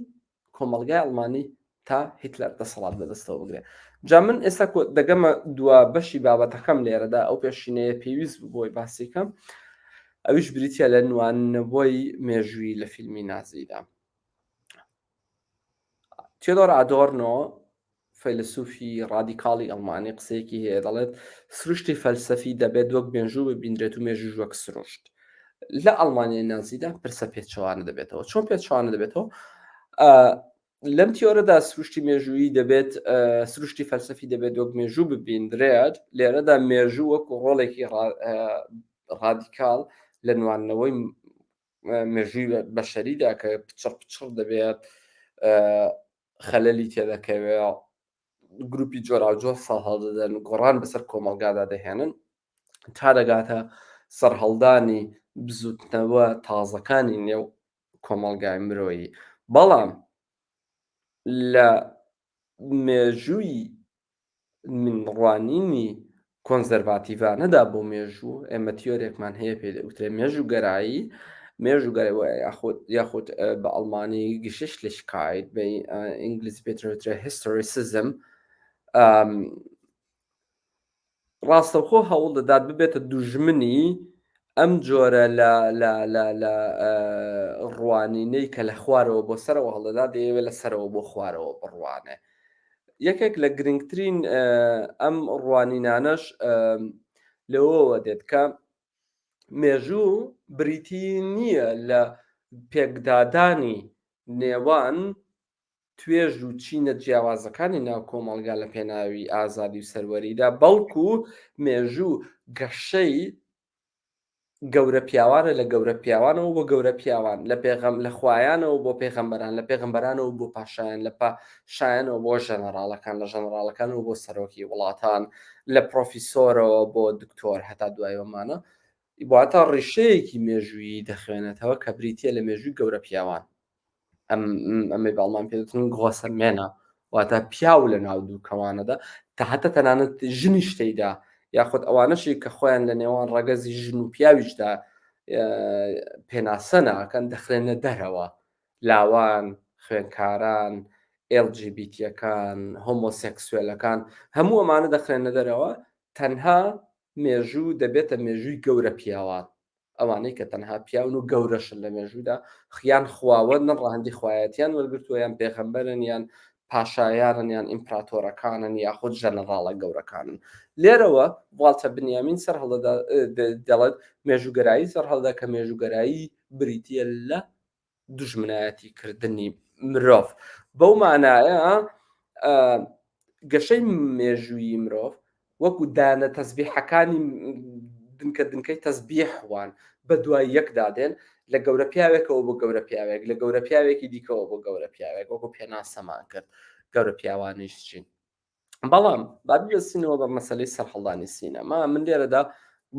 کۆمەڵگای ئەڵمانی تا هیتلەر دەسەڵات بەدەستەوە بگرێت. جا من ئێستا دەگەمە دووە بەشی بابەتەکەم لێرەدا ئەو پێشینەیە پێویست بۆی باسیکەم ئەویش بریتە لە نوانەبۆی مێژووی لە فیلمی نازیدا. تێۆدۆر ئادۆرنۆ فەیلسوفی ڕادیکاڵی ئەڵمانی قسەیەکی هەیە دەڵێت سروشتی فەلسەفی دەبێت وەک بێنژوو ببیندرێت و مێژوو وەک سروشت. لە ئەڵمانیای نازیدا پرسە پێچەوانە دەبێتەوە چۆن پێچوانە دەبێتەوە لەم تیۆرەدا سروشتی مێژووی دەبێت سروشتی فەلسەفی دەبێت وەک مێژوو ببیندرێت لێرەدا مێژوو وەکو ڕۆڵێکی ڕادیکاڵ لە نوانەوەی مێژووی بەشەریدا کە پچڕ دەبێت خەلەلی تێدەکەوێت گروپی جۆراوجۆر ساڵ هەڵدەدەن گۆڕان بەسەر کۆمەلگادا دەهێنن تا دەگاتە سەرهەڵدانی بزوتنەوە تازەکانی نێو کۆمەلگای مرۆیی. بەڵام لە مێژووی منڕوانینی کۆنزەرواتیڤانەدا بۆ مێژوو ئێمە تیۆرێکمان هەیە پێ دەوترێت مێژوگەرایی یاخود بە ئەڵمانی گشتشلشکایت بە ئینگلیزی پێترێت هیستۆریسیزم ڕاستەوخۆ هەوڵ دەدات ببێتە دوژمنی ئەم جۆرە لە ڕوانینەی کە لە خوارەوە بۆ سەرەوە هەڵدەدات دەیەوێت لە سەرەوە بۆ خوارەوە بڕوانێ. یەکێک لە گرنگترین ئەم ڕوانینانەش لەوەوە دێت کە مێژوو بریتی نییە لە پێکدادانی نێوان توێژ و چینە جیاوازەکانی ناو کۆمەڵگا لە پێناوی ئازادی و سەروەریدا بەڵکو مێژوو گەشەی گەورە پیاوانە لە گەورە پیاوانەوە بۆ گەورە پیاوان لە خوایانەوە بۆ پێغەمبەران لە پێغەمبەرانەوە بۆ پاشایان لە پاشایانەوە بۆ ژەنەراڵەکان لە ژەنەراڵەکانەوە بۆ سەرۆکی وڵاتان لە پرۆفیسۆرەوە بۆ دکتۆر هەتا دوایەوەمانە بواتە ڕیشەیەکی مێژووی دەخوێنێتەوە کە بریتە لە مێژووی گەورە پیاوان ئەمەی باڵمان پێدەتن گۆسەمێنە واتە پیاو لە ناو دوو کەوانەدا تا هەتە تەنانەت ژنی شتەیدا یاخود ئەوانەشی کە خۆیان لە نێوان ڕەگەزی ژن و پیاویشدا پێناسە ناکەن دەخرێنە دەرەوە لاوان خوێنکاران LGBTەکان هۆمۆسێکسوێلەکان هەموو ئەمانە دەخرێنە دەرەوە تەنها مێژوو دەبێتە مێژووی گەورە پیاوان ئەوانەی کە تەنها پیاون و گەورەشن لە مێژوودا خیان خواوە نەڕەهەندی خوایەتیان وەرگرتووە یان پێغەمبەرن یان پاشایانن یان ئیمپراتۆرەکانن یاخود ژەنەراڵە گەورەکانن. لێرەوە واڵتە بنیامین سەر هەڵدەدا دەڵێت مێژوگەرایی سەر هەڵدا کە مێژوگەرایی بریتە لە دوژمنایەتی کردنی مرۆڤ بەو مانایە گەشەی مێژووی مرۆڤ وەکو دانە تەسبیحەکانی دنکەی تەسبیحوان بە دوای یەکدادێن لە گەورە پیاوێکەوە بۆ گەورە پیاوێک لە گەورە پیاوێکی دیکەوە بۆ گەورە پیاوێک وەکو پێناسەمان کرد گەورە پیاوانیش چین. بەڵام با بێسینەوە بە مەسەلەی سەرهەڵدانی سینەما من لێرەدا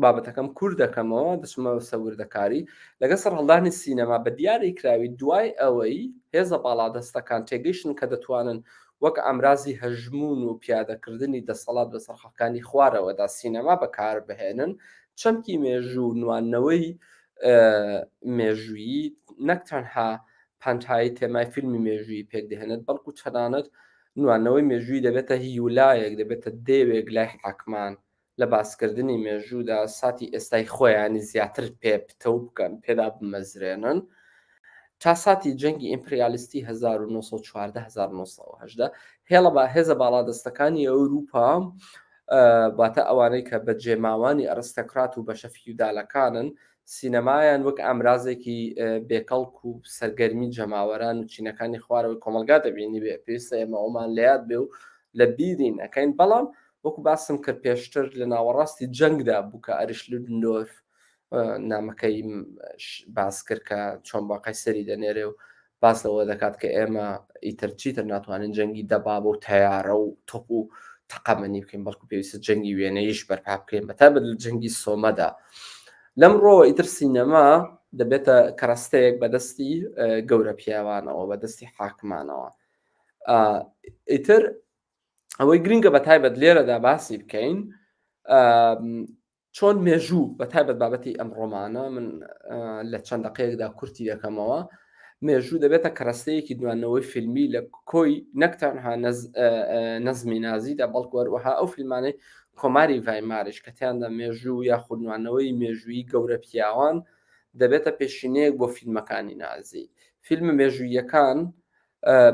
بابەتەکەم کوور دەکەمەوە دەچمەوە سەوردەکاری لەگە سەر هەڵدانی سینەما بە دیاری کراوی دوای ئەوەی هێزە باڵادەستەکان تێگەیشتن کە دەتوانن وەک ئەمرازی هەژمون و پیادەکردنی دەسەڵات بە سەرخەکانی خوارەوەدا سینەما بەکاربهێنن چەمکی مێژوو نوانەوەی مێژوویی نەک تەنها پەنتایی تێمای فیلمی مێژووی پێک دەهێنێت بەڵکو چەنانەت نوانەوەی مێژووی دەبێتە هیولایەک دەبێتە دێوێک لای حاکمان لە باسکردنی مێژوودا ساتی ئێستای خۆیانی زیاتر پێ بکەن پێدا بمەزرێنن تا ساتی جەنگی ئیمپریالیستی 1914 هێڵە بە هێزە باڵادەستەکانی ئەوروپا باتە ئەوانەی کە بە جێماوانی ئەرستەکرات و بەشە فیودالەکانن سینەمایان وەک ئامرازێکی بێکەڵک و سەرگەرمی جەماوەران و چینەکانی خوارەوەی کۆمەلگا دەبینی بێ پێویستە ئێمە ئەومان لەیاد بێ و لە بیری نەکەین بەڵام وەکو باسم کرد پێشتر لە ناوەڕاستی جەنگدا بوو کە ئەریش لودندۆرف نامەکەی باس کرد کە چۆن باقی سەری دەنێرێ و باس لەوە دەکات کە ئێمە ئیتر چیتر ناتوانین جەنگی دەبابە و تەیارە و تۆپ و تەقەمەنی بکەین بەڵکو پێویستە جەنگی وێنەیەش بەرپا بکەین بەتابەت لە جەنگی سۆمەدا لەمڕۆ ئیتر سینەما دەبێتە کەڕستەیەک بەدەستی گەورە پیاوانەوە بەدەستی حاکمانەوە ئیتر ئەوەی گرنگە بە تایبەت لێرەدا باسی بکەین چۆن مێژوو بە تایبەت بابەتی ئەم ڕۆمانە من لە چەند دقەیەکدا کورتی دەکەمەوە مێژوو دەبێتە کەڕستەیەکی دوانەوەی فیلمی لە کۆی نەکتەنها نەزمی نازیدا بەڵکو وەروەها ئەو فیلمانەی کۆماری ڤایمارش کە تیاندا مێژوو یا خودنوانەوەی مێژووی گەورە پیاوان دەبێتە پێشینەیەک بۆ فیلمەکانی نازی فیلم مێژوویەکان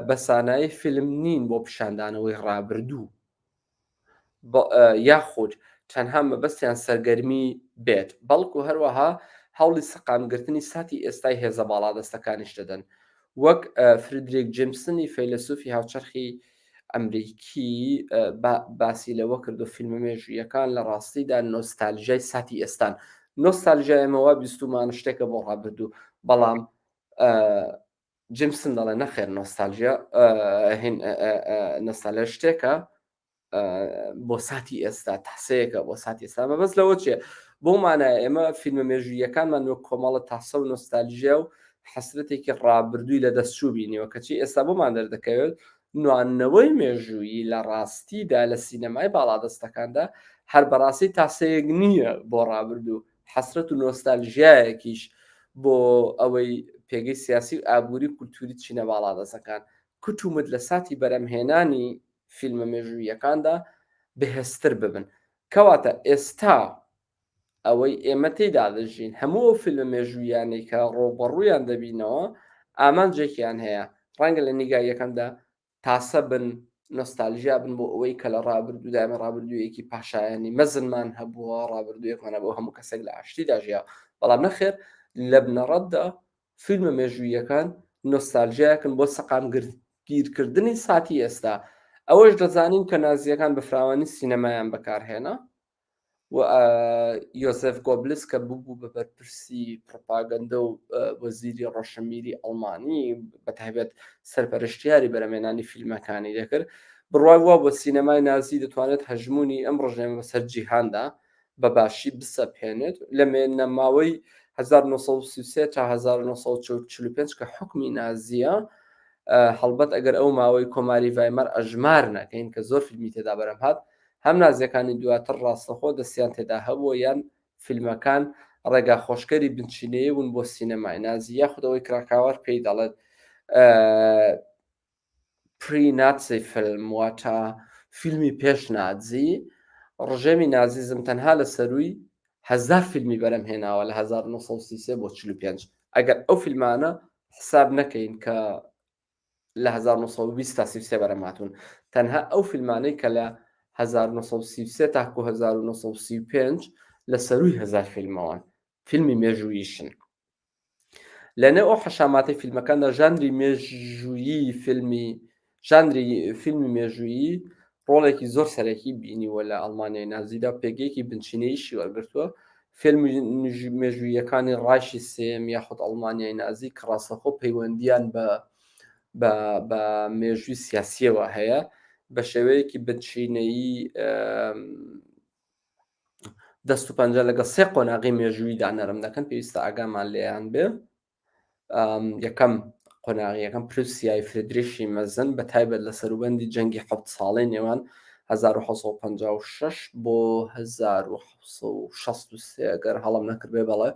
بەسانایی فیلم نین بۆ پیشاندانەوەی ڕابردوو یاخود تەنها مەبەستیان سەرگەرمی بێت بەڵکو هەروەها هەوڵی سەقامگرتنی ساتی ئێستای هێزە باڵادەستەکانیش دەدەن وەک فریدریک جیمسنی فەیلسوفی هاوچەرخی ئەمریکی باسی لەوە کردو فیلمە مێژوویەکان لە ڕاستیدا نۆستالژیای ساتی ئێستان نۆستالژیای ئەمەوە بیستمانە شتێکە بۆ ڕابردوو بەڵام جیمسن دەڵێ نەخێر نۆستالژیا نۆستالژیا شتێکە بۆ ساتی ئێستا تاسەیەکە بۆ ساتی ئێستا مەبەست لەوە چیە بۆ مانایە ئێمە فیلمە مێژوویەکانمان وەک کۆمەڵە تاسە و نۆستالژیا و حەسرەتێکی ڕابردووی لە دەستچوو بینیوە کەچی ئێستا بۆمان دەردەکەوێت نوانەوەی مێژوویی لە ڕاستیدا لە سینەمای باڵادەستەکاندا هەر بەڕاستی تاسەیەک نییە بۆ ڕابردوو حەسرەت و نۆستالژیایەکیش بۆ ئەوەی پێگەی سیاسی و ئابووری کولتوری چینە باڵادەستەکان کتومت لە ساتی بەرەمهێنانی فیلمە مێژوویەکاندا بەهێزتر ببن کەواتە ئێستا ئەوەی ئێمە تێیدا دەژین هەموو ئەو فیلمە مێژوویانەی کە ڕۆبەڕوویان دەبینەوە ئامانجێکیان هەیە ڕەنگە لە نیگاییەکەمدا تاسە بن نۆستالژیا بن بۆ ئەوەی کە لە ڕابردوودا ئێمە ڕابردوویەکی پاشایانی مەزنمان هەبووە ڕابردوویەکمانە بۆ هەموو کەسێک لە ئاشتیدا ژیا بەڵام نەخێر لە بنەڕەتدا فیلمە مێژوویەکان نۆستالژیاکن بۆ سەقامگیرکردنی ساتی ئێستا ئەوەش دەزانین کە نازیەکان بە فراوانی سینەمایان بەکارهێنا و یۆزف گۆبلس کە بوو بە بەرپرسی پرۆپاگەندە و وەزیری ڕۆشنبیری ئەڵمانی بە تایبەت سەرپەرشتیاری بەرەمێنانی فیلمەکانی دەکرد بڕوای وا بۆ سینەمای نازی دەتوانێت هەژمونی ئەم ڕژێمە بەسەر جیهاندا بە باشی بسەپێنێت لە مێنەماوەی 1933 تا 1945 کە حکمی نازیە هەڵبەت ئەگەر ئەو ماوەی کۆماری ڤایمار ئەژمار نەکەین کە زۆر فیلمی تێدا بەرەم هات هەم نازیەکانی دواتر ڕاستەخۆ دەستیان تێدا هەبووە یان فیلمەکان ڕێگا خۆشکەری بنچینەیە بوون بۆ سینەمای نازی یاخودەوەی کراکاوار پێی دەڵێت پری-ناتسی فیلم واتە فیلمی پێش نازی ڕژێمی نازیزم تەنها لە سەرووی 1000 فیلمی بەرەم هێناوە لە 1933 بۆ 45 ئەگەر ئەو فیلمانە حساب نەکەین کە لە 1920 تا 33 بەرەم هاتوون تەنها ئەو فیلمانەی کە لە 1933 تاکو 1935 لە سەرووی 1000 فیلمەوەن فیلمی مێژووییشن لەنێ ئەو حەشاماتی فیلمەکاندا ژانری مێژوویی فیلمی مێژوویی ڕۆڵێکی زۆر سەرەکی بینیوە لە ئەڵمانیای نازیدا پێگەیەکی بنچینەیشی وەرگرتووە فیلمی مێژوویەکانی ڕاشی سێم یاخود ئەڵمانیای نازی کە ڕاستەخۆ پەیوەندیان بە مێژووی سیاسیەوە هەیە بە شێوەیەکی بنچینەیی دەست و پەنجە لەگە سێ قۆناغی مێژوویدا نەرم دەکەن پێویستە ئاگامان لێیان بێ. یەکەم قۆناغی یەکەم پروسیای فرێدریشی مەزن بە تایبەت لە سەروبەندی جەنگی 7 ساڵەی نێوان 1956 بۆ 1963 ئەگەر هەڵم نەکردبێ بەڵێ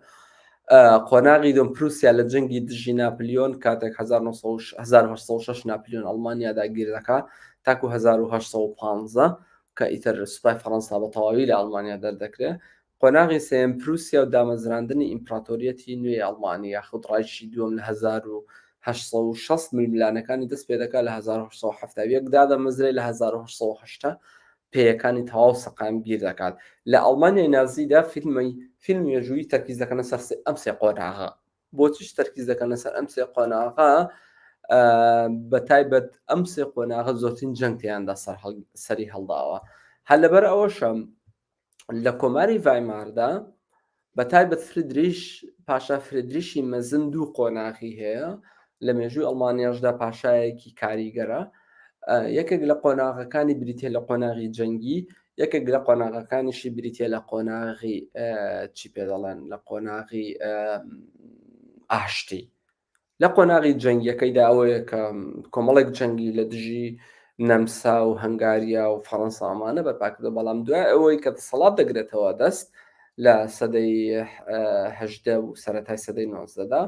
قۆناغی دۆم پروسیا لە جەنگی دژی ناپلیۆن کاتێک 1906 ناپلیۆن ئەڵمانیا داگیر دەکات تاکو 1950 کە ئیتر سوپای فەڕەنسا بە تەواوی لە ئەڵمانیا دەردەکرێت. قۆناغی سێم پروسیا و دامەزراندنی ئیمپراتۆریەتی نوێی ئەڵمانی یاخود ڕایشی دووەم لە 1960 میلیۆنەکانی دەست پێ دەکات لە 1970 دادەمەزرێت لە 1970 پێیەکانی تەواو سەقام گیر دەکات. لە ئەڵمانیای نازیدا فیلم مێژووی تەرکیز دەکەنە سەر ئەم سێ قۆناغە. بۆچیش تەرکیز دەکەنە سەر ئەم سێ قۆناغە؟ بە تایبەت ئەم سێ قۆناغە زۆرترین جەنگ تیاندا سەری هەڵداوە. هەر لەبەر ئەوەشە لە کۆماری ڤایماردا بە تایبەت پاشا فرێدریشی مەزن دوو قۆناغی هەیە لە مێژووی ئەڵمانیاشدا پاشایەکی کاریگەرە. یەکێک لە قۆناغەکانی بریتێ لە قۆناغی جەنگی، یەکێک لە قۆناغەکانیشی بریتێ لە قۆناغی چی پێ دەڵێن لە قۆناغی ئاشتی. لە قۆناغی جەنگیەکەیدا ئەوەیە کە کۆمەڵێک جەنگی لە دژی نەمسا و هەنگاریا و فەڕەنسامانە بەرپاکردە، بەڵام دوای ئەوەی کە دەسەڵات دەگرێتەوە دەست لە سەدەی هەژدە و سەرەتای سەدەی 19دا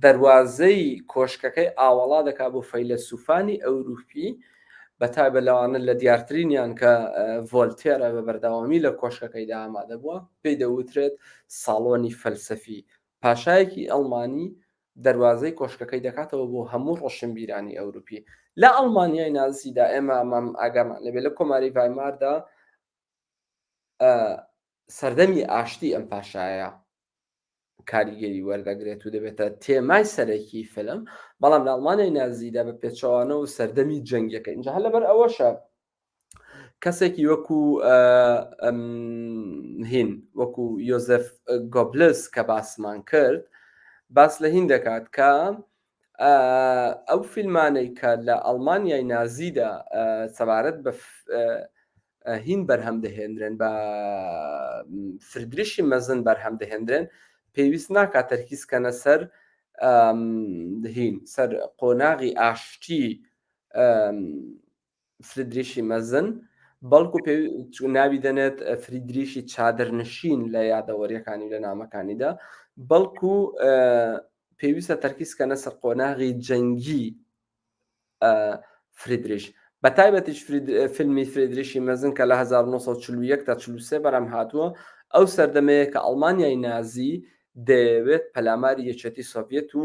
دەواازەی کۆشکەکەی ئاوەڵا دەکات بۆ فەیلسوفانی ئەوروپی بە تایبەت لەوانە لە دیارترینیان کە ڤۆلتێرە بە بەردەوامی لە کۆشکەکەیدا ئامادە بووە پێی دەوترێت ساڵۆنی فەلسەفی. پاشایەکی ئەڵمانی دەواازەی کۆشکەکەی دەکاتەوە بۆ هەموو ڕۆشنبیرانی ئەوروپی. لە ئەڵمانیای نازیدا ئێمە ئەمام ئاگامان لەبێت لە کۆماری ڤایماردا سەردەمی ئاشتی ئەم پاشایە کاریگەری وەردەگرێت و دەبێتە تێمای سەرەکی فلم، بەڵام لە ئەڵمانیای نازیدا بە پێچەوانە و سەردەمی جەنگەکە. اینجا هەر لەبەر ئەوەشە کەسێکی وەکو یۆزەف گۆبلس کە باسمان کرد باس لە هین دەکات کە ئەو فیلمانەی کە لە ئەڵمانیای نازیدا سەبارەت بە هین بەرهەم دەهێنرێن بە فرێدریشی مەزن بەرهەم دەهێنرێن پێویست ناکات تەرکیزکەنە سەر سەر قۆناغی ئاشتی فرێدریشی مەزن، بەڵکو ناوی دەنێت فرێدریشی چادرنشین لە یادەوەریەکانی لە نامەکانیدا، بەڵکو پێویستە تەرکیزکەنە سەر قۆناغی جەنگی فرێدریش. بە تایبەتیش فیلمی فرێدریشی مەزن کە لە 1940 تا 43 بەرام هاتووە، ئەو سەردەمەیە کە ئەڵمانیای نازی دەیەوێت پەلاماری یەکێتی سۆڤیەت و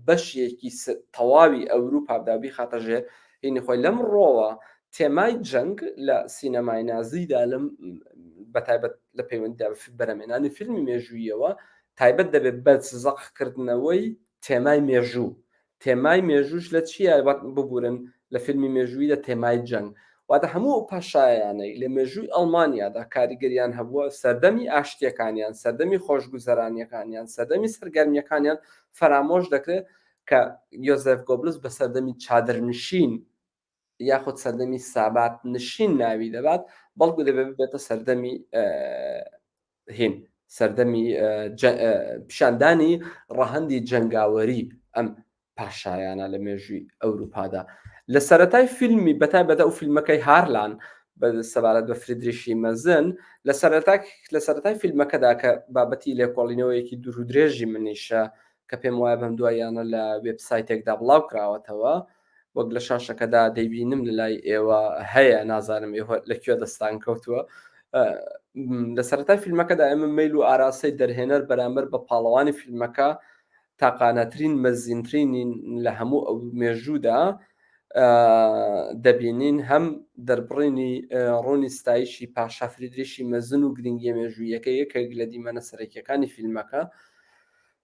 بەشێکی تەواوی ئەوروپا دابی خاتەژێر هینی خۆی. لەم ڕۆوە تێمای جەنگ لە سینەمای نازیدا بە تایبەت لە پەیوەندیدا بەرەمێنانی فیلمی مێژوویەوە تایبەت دەبێت بە زەقکردنەوەی تێمای مێژوو. تێمای مێژووش لە چیە ببورن لە فیلمی مێژوویدا؟ تێمای جەنگ. واتە هەموو پاشایانەی لە مێژووی ئەڵمانیادا کاریگەریان هەبووە سەردەمی ئاشتیەکانیان، سەردەمی خۆشگوزەرانیەکانیان، سەردەمی سەرگەرمیەکانیان فرامۆش دەکرێت کە یۆزەف گۆبلس بە سەردەمی چادرنشین یاخود سەردەمی سابات نشین ناوی دەبات، بەڵکو دەبێت بێتە سەردەمی سەردەمی پیشاندانی ڕەهەندی جەنگاوەری ئەم پاشایانە لە مێژووی ئەوروپادا. لە سەرەتای فیلمی بەتایبەت ئەو فیلمەکەی هارلان بە سەبارەت بە فرێدریشی مەزن لە سەرەتای فیلمەکەدا کە بابەتی لێکۆڵینەوەیەکی دوور و درێژی منیشە کە پێم وایە بەم دواییانە لە وێبسایتێکدا بڵاو کراوەتەوە، وەک لە شاشەکەدا دەیبینم لە لای ئێوە هەیە، نازانم ئێوە لەکوێ دەستان کەوتووە. لە سەرەتای فیلمەکەدا ئێمە میل و ئاراسەی دەرهێنەر بەرامبەر بە پاڵەوانی فیلمەکە تاقانەترین مەزینترینین لە هەموو ئەو مێژوودا دەبینین، هەم دەربڕینی ڕوونی ستایشی پاشا فرێدریشی مەزن و گرنگیە مێژوویەکە یەکێک لە دیمەنە سەرەکیەکانی فیلمەکە.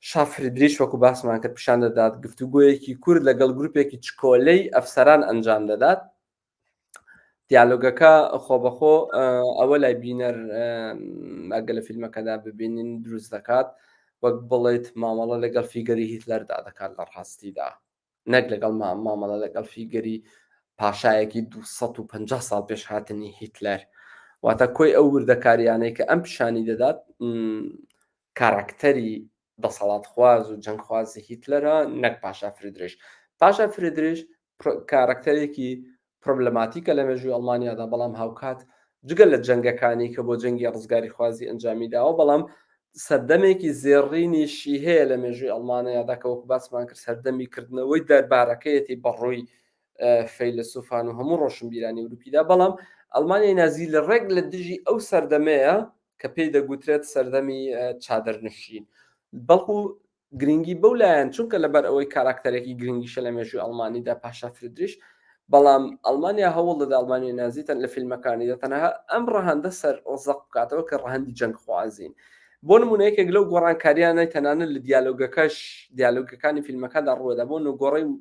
شا فرێدریش وەکو باسمان کرد پیشان دەدات گفتوگۆیەکی کورد لەگەڵ گروپێکی چکۆلەی ئەفسەران ئەنجام دەدات. دیالۆگەکە خۆبەخۆ ئەوە لای بینەر ئەگە لە فیلمەکەدا ببینین دروست دەکات وەک بڵێت مامەڵە لەگەڵ فیگەری هیتلەردا دەکات لە ڕاستیدا، نەک لەگەڵ مامەڵە لەگەڵ فیگەری پاشایەکی 250 ساڵ پێش هاتنی هیتلەر. واتە کۆی ئەو وردەکاریانەی کە ئەم پیشانی دەدات کاراکتەری دەسەڵاتخواز و جەنگخوازی هیتلەرە نەک پاشا فریدریش. پاشا فریدریش کاراکتەرێکی پرۆبلەماتیکە لە مێژووی ئەڵمانیادا، بەڵام هاوکات جگە لە جەنگەکانی کە بۆ جەنگی ڕزگاری خوازی ئەنجامیداوە، بەڵام سەردەمێکی زێڕینیشی هەیە لە مێژووی ئەڵمانیادا کە وەکو باسمان کرد سەردەمی کردنەوەی دەربارەکەیەتی بەڕووی فەیلسوفان و هەموو ڕۆشنبیرانی وروپیدا. بەڵام ئەڵمانیای نازی لە ڕێک لە دژی ئەو سەردەمەیە کە پێی دەگوترێت سەردەمی چادرنشین، بەڵکو گرنگی بەو لایەن چونکە لەبەر ئەوەی کاراکتەرێکی گرنگیشە لە مێژووی ئەڵمانیدا پاشا فریدریش، بەڵام ئەڵمانیا هەوڵ دەدا ئەڵمانیای نازیتەن لە فیلمەکانیدا تەنها ئەم ڕەهەندە سەر ڕزق بکاتەوە کە ڕەهەندی جەنگخوازین. بۆ نمونەیەکێک لەو گۆڕانکاریانەی تەنانەت لە دیالۆگەکانی فیلمەکەدا ڕووەدا بۆ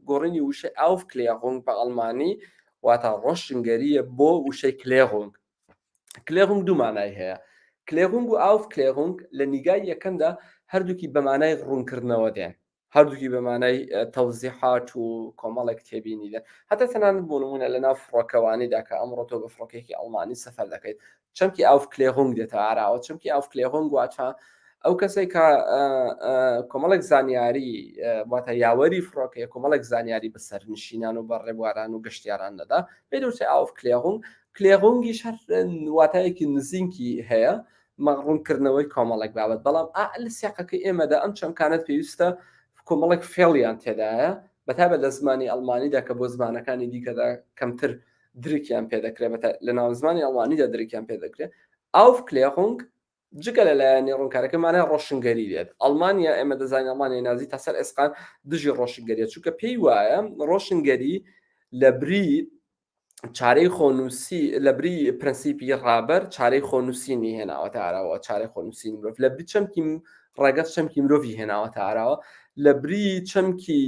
گۆڕینی وشەی ئاوفکلێغونگ بە ئەڵمانی، واتە ڕۆشنگەریە بۆ وشەی کلێغونگ. کلێغونگ دوو مانای هەیە، کلێغونگ و ئاوفکلێغونگ لە نیگای یەکەمدا هەردووکی بەمانای ڕوونکردنەوە دێن، هەردووکی بەمانای تەوزیحات و کۆمەڵێک تێبینی دێن. هەتا تەنانەت بۆ نمونە لە ناو فڕۆکەوانیدا کە ئەمڕۆ تۆ بە فڕۆکێکی ئەڵمانی سەفەر دەکەیت، چەمکی ئاوفکلێغونگ دێتە ئاراوە. چەمکی ئاوفکلێغونگ واتە ئەو کەسێک کە کۆمەڵێک زانیاری واتە یاوەری فڕۆکەیە کۆمەڵێک زانیاری بەسەر نشینان و بە ڕێبواران و گەشتیاران دەدا پێدەوتێ ئاوفکلێغونگ. کلێغونگیش هەر واتایەکی نزیکی هەیە، مەڕوونکردنەوەی کۆمەڵێک بابەت. بەڵام لە سیاقەکەی ئێمەدا ئەم چەمکانت پێویستە کۆمەڵێک فێڵیان تێدایە، بەتابەت لە زمانی ئەڵمانیدا کە بۆ زمانەکانی دیکەدا کەمتر درکیان پێدەکرێت، لە ناو زمانی ئەڵمانیدا درکیان پێدەکرێت. ئاوفکلێغونگ جگە لەلایەنی ڕوونکارەکەمانە ڕۆشنگەری دێت. ئەڵمانیا ئێمە دەزانین ئەڵمانیای نازی تا سەر ئێسقان دژی ڕۆشنگەریە، چونکە پێی وایە ڕۆشنگەری لە بری چارەی خۆنووسی لە بری پرەنسیپی ڕابەر چارەی خۆنووسینی هێناوەتە ئاراوە، چارەی خۆنووسینی مرۆڤ لە بری چەمکی ڕێگەت چەمکی مرۆڤی هێناوەتە ئاراوە، لە بری چەمکی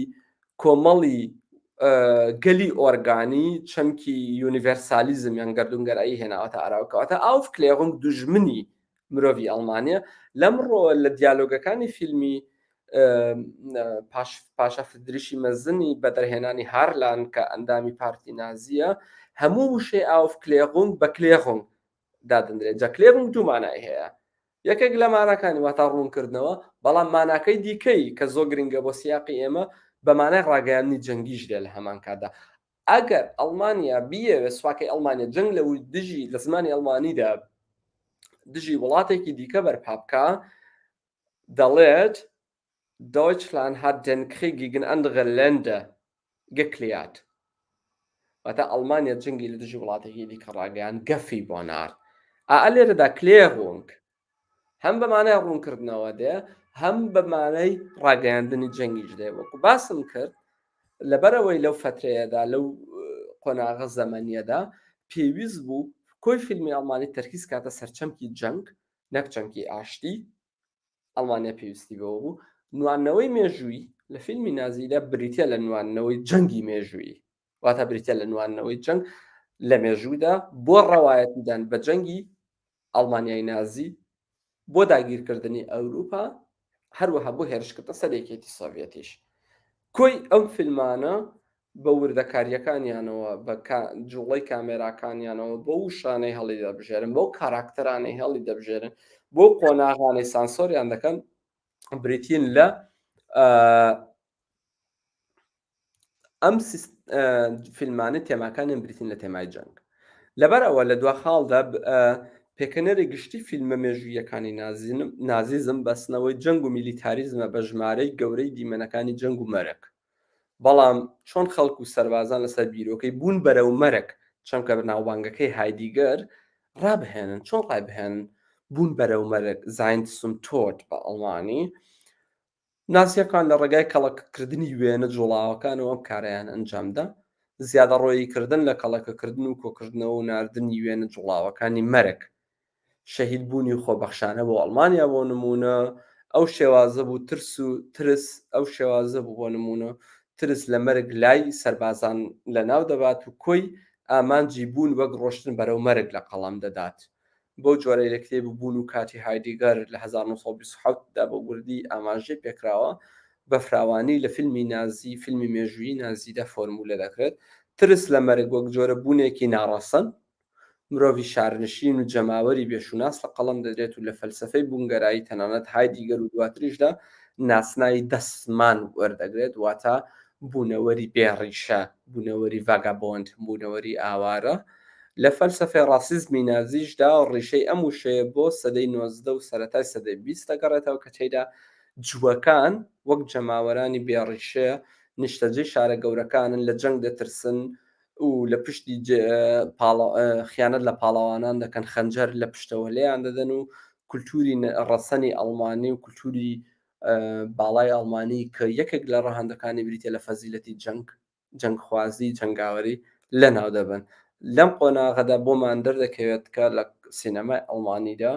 کۆمەڵی گەلی ئۆرگانی چەمکی یونیڤەرسالیزم یان گەردونگەرایی هێناوەتە ئاراوە. کەواتە ئاوفکلێغونگ دوژمنی مرۆڤی ئەڵمانیە. لەمڕۆ لە دیالۆگەکانی فیلمی پاشا فریدریشی مەزنی بەدەرهێنانی هارلان کە ئەندامی پارتی نازیە، هەموو وشەی ئاوفکلێغونگ بە کلێغونگ دادەنرێت. جا کلێغونگ دوو مانای هەیە، یەکێک لە ماناکانی واتە ڕوونکردنەوە، بەڵام ماناکەی دیکەی کە زۆر گرنگە بۆ سیاقی ئێمە بە مانای ڕاگەیاندنی جەنگیش لێ لە هەمان کاتدا. ئەگەر ئەڵمانیا بیەوێ سوپاکەی ئەڵمانیا جەنگ لە دژی لە زمانی ئەڵمانیدا دژی وڵاتێکی دیکە بەرپا بکە، دەڵێت Deutschland hat den Krieg gegen andere Länder geklärt. واتە ئەڵمانیا جەنگی لە دژی وڵاتێکی دیکە ڕاگەیان گەفی بۆ نارد. لێرەدا کلێغونگ هەم بەمانای ڕوونکردنەوە دێ، هەم بەمانای ڕاگەیاندنی جەنگیش دێ. وەکو باسم کرد لەبەرەوەی لەو فترەیەدا لەو قۆناغە زەمەنیەدا پێویست بوو کۆی فیلمی ئەڵمانی تەرکیز کاتە سەر چەمکی جەنگ نەک چەمکی ئاشتی. ئەڵمانیا پێویستی بەوە بوو نوانەوەی مێژووی لە فیلمی نازیدا بریتە لە نوانەوەی جەنگی مێژووی، واتە بریتە لە نوانەوەی جەنگ لە مێژوودا بۆ ڕەوایەتیدان بە جەنگی ئەڵمانیای نازی، بۆ داگیرکردنی ئەوروپا، هەروەها بۆ هێرشکردن سەرەکیەتی سۆڤێتیش. کۆی ئەم فیلمانە بە وردەکاریەکانیانەوە بە جوڵەی کامێراکانیانەوە بۆ وشانەی هەڵی دەبژێرن، بۆ کاراکتەرانەی هەڵی دەبژێرن، بۆ قۆناغانەی سانسۆریان دەکەن، بریتین لە ئەم فیلمانە تێماکانیان بریتین لە تێمای جەنگ. لەبەرەوە لە دواخاڵدا پێکەنەری گشتی فیلمە مێژوویەکانی نازیزم بەستنەوەی جەنگ و میلیتاریزمە بە ژمارەی گەورەی دیمەنەکانی جەنگ و مەرەک. بەڵام چۆن خەڵک و سەربازان لەسەر بیرۆکەی بوون بەرەو مەرەک چەمکە بەناوبانگەکەی هایدیگەر ڕابهێنن، چۆن ڕابهێنن بوون بەرەو مەرەک زاینت سم تۆت بە ئەڵمانی، ناسیەکان لە ڕێگای کەڵەکەکردنی وێنە جوڵاوەکانەوە ئەم کارەیان ئەنجامدا، زیادە ڕۆیکردن لە کەڵەکەکردن و کۆکردنەوە و ناردنی وێنە جوڵاوەکانی مەرەک، شەهید بوونی خۆبەخشانە بۆ ئەڵمانیا بۆ نمونە، ئەو شێوازە بوو ترس ئەو شێوازە بوو بۆ نمونە ترس لە مەرگ لای سەربازان لە ناو دەبات و کۆی ئامانجی بوون وەک ڕۆشتن بەرەو مەرگ لە قەڵام دەدات. بۆ جۆرەی لە کتێب بوون و کاتی هایدیگەر لە 1927دا بە وردی ئاماژەی پێکراوە بە فراوانی لە فیلمی نازی فیلمی مێژوویی نازیدا فۆرمولە دەکرێت. ترس لە مەرگ وەک جۆرە بوونێکی ناڕەسەن مرۆڤی شارنشین و جەماوەری بێشوناس لە قەڵەم دەدرێت و لە فەلسفەی بوونگەرایی تەنانەت هایدیگەر و دواتریشدا ناسناوی دەستمان وەردەگرێت، واتە بوونەوەری بێڕیشە، بوونەوەری ڤاگابۆند، بوونەوەری ئاوارە. لە فەلسفەی ڕاسیزمی نازیشدا ڕیشەی ئەم وشەیە بۆ سەدەی 19 و سەرەتای سەدەی 20 دەگەڕێتەوە کە تێیدا جووەکان وەک جەماوەرانی بێڕیشەیە نیشتەجێی شارە گەورەکانن، لە جەنگ دەترسن و لە پشتی خیانەت لە پاڵەوانان دەکەن، خەنجەر لە پشتەوە لێیان دەدەن و کولتوری ڕەسەنی ئەڵمانی و کولتوری باڵای ئەڵمانی کە یەکێک لە ڕەهەندەکانی بریتە لە فەزیلەتی جەنگخوازی جەنگاوەری لە ناو دەبن. لەم قۆناغەدا بۆمان دەردەکەوێت کە لە سینەمای ئەڵمانیدا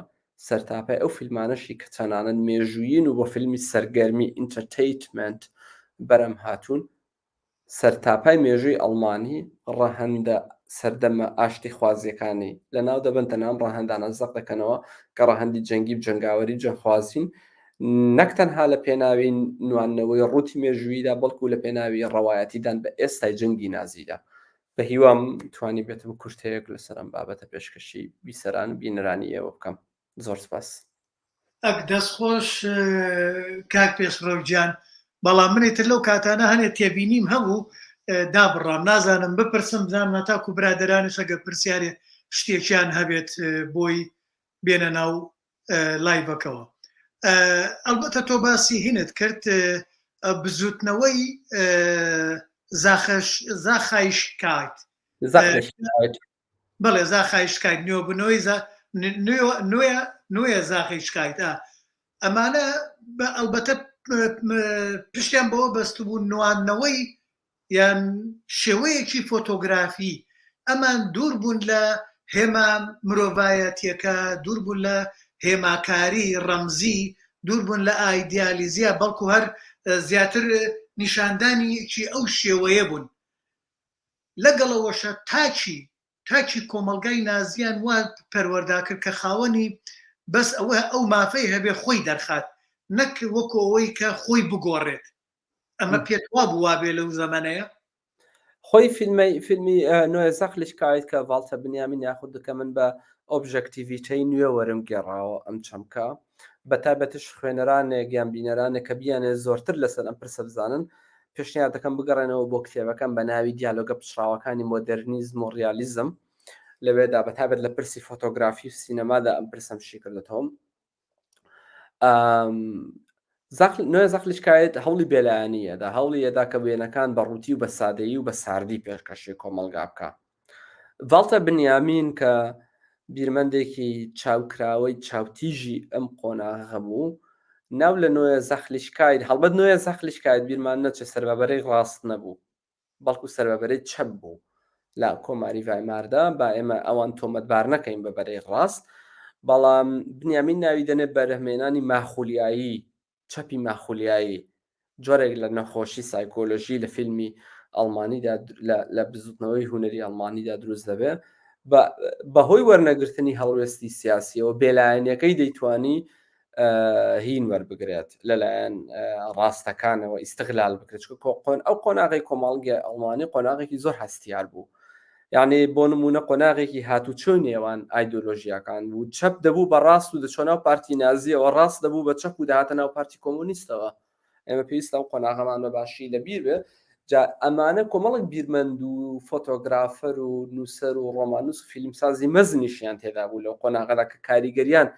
سەرتاپای ئەو فیلمانەشی کە چەنانەت مێژوویین و بۆ فیلمی سەرگەرمی ئینتەرتەینمنت بەرەم هاتوون، سەرتاپای مێژووی ئەڵمانی ڕەهەندە سەردەمە ئاشتی خوازیەکانی لە ناو دەبن، تەنام ڕەهەندانە زەق دەکەنەوە کە ڕەهەندی جەنگی و جەنگاوەری جەنگخوازین، نەک تەنها لە پێناوی نوانەوەی ڕووتی مێژوویدا بەڵکو لە پێناوی ڕەوایەتیدان بە ئێستای جەنگی نازیدا. بە هیوام توانی بێتم کورتەیەک لەسەر ئەم بابەتە پێشکەشی بیسەران و بینەرانی ئێوە بکەم. زۆر سپاس. ئەک دەستخۆش کاک پێشڕەوگیان، بەڵام منێتر لەو کاتانە هەنێت تێبینیم هەبوو دابڕام، نازانم بپرسم بزانم تاکو برادرانش ئەگە پرسیارێ شتێکیان هەبێت بۆی بێنە ناو لایڤەکەوە. ئەلبەتە تۆ باسی هینت کرد بزوتنەوەی زاخایشکایت، بەڵێ زاخایشکایت نوێبنەوەی نوێ زاخیشکایت، ئەمانە ئەلبەتە پشتیان بەوە بەستبوو نوانەوەی یان شێوەیەکی فۆتۆگرافی، ئەمان دوور بوون لە هێما مرۆڤایەتیەکە، دوور بوون لە هێماکاری ڕەمزی، دوور بوون لە ئایدیالیزیە، بەڵکو هەر زیاتر نیشاندانیکی ئەو شێوەیە بوون. لەگەڵەوەشە تاچی کۆمەلگای نازیان وا پەروەردا کرد کە خاوەنی بەس ئەوە ئەو مافەی هەبێ خۆی دەرخات، نەک وەکو ئەوەی کە خۆی بگۆڕێت. ئەمە پێتوا بووا بێ لەو زەمانەیە. خۆی فیلمی نوێ زەخلیشکایت کە ڤالتە بنیامین یاخود دەکە من بە ئۆبژەکتیڤیتەی نوێ وەرم گێڕاوە ئەم چەمکە، بە تایبەتش خوێنەرانێک یان بینەرانێک کە بیانێ زۆرتر لەسەر ئەم پرسە بزانن، پێشنیار دەکەم بگەڕێنەوە بۆ کتێبەکەم بە ناوی دیالۆگە پشراوەکانی مۆدرنیزم و ڕیالیزم. لەوێدا بەتابێت لە پرسی فۆتۆگرافی و سینەمادا ئەم پرسەم شی کردێتەوە. نوێ زەخلیشکایت هەوڵی بێلایەنیەدا، هەوڵی ئەدا کە وێنەکان بە ڕووتی و بە سادەیی و بە ساردی پێشکەشی کۆمەلگا بکە. ڤالتە بنیامین کە بیرمەندێکی چاوکراوەی چاوتیژی ئەم قۆناغە بوو، ناو لە نوێ زەخلیشکایت، هەڵبەت نوێ زەخلیشکایت بیرمان نەچێت سەربەبەرەی ڕاست نەبوو، بەڵکو سەربەبەرەی چەپ بوو لە کۆماری ڤایماردا، با ئێمە ئەوان تۆمەتبار نەکەین بەبەرەی ڕاست، بەڵام بنیامین ناوی دەنێت بەرهەمێنانی ماخولیایی، چەپی ماخولیایی، جۆرێک لە نەخۆشی سایکۆلۆژی لە فیلمی ئەڵمانیدا لە بزوتنەوەی هونەری ئەڵمانیدا دروست دەبێت، بەهۆی وەرنەگرتنی هەڵوێستی سیاسیەوە بێلایەنیەکەی دەیتوانی هین وەربگرێت لەلایەن ڕاستەکانەوە ئیستغلال بکرێت، ئەو قۆناغی کۆمەڵگە ئەڵمانی قۆناغێکی زۆر هەستیار بوو. یعنی بۆ نمونە قۆناغێکی هاتوچۆی نێوان ئایدۆلۆژیاکان بوو، چەپ دەبوو بە ڕاست و دەچۆ ناو پارتی نازیەوە، ڕاست دەبوو بە چەپ و داهاتە ناو پارتی کۆمۆنیستەوە. ئێمە پێویستە ئەو قۆناغەمان بە باشی لەبیر بێ. ئەمانە کۆمەڵک بیرمەند و فۆتۆگرافەر و نووسەر و ڕۆمانوس و فیلمسازی مەزنیشیان تێدا بوو لەو قۆناغەدا کە کاریگەریان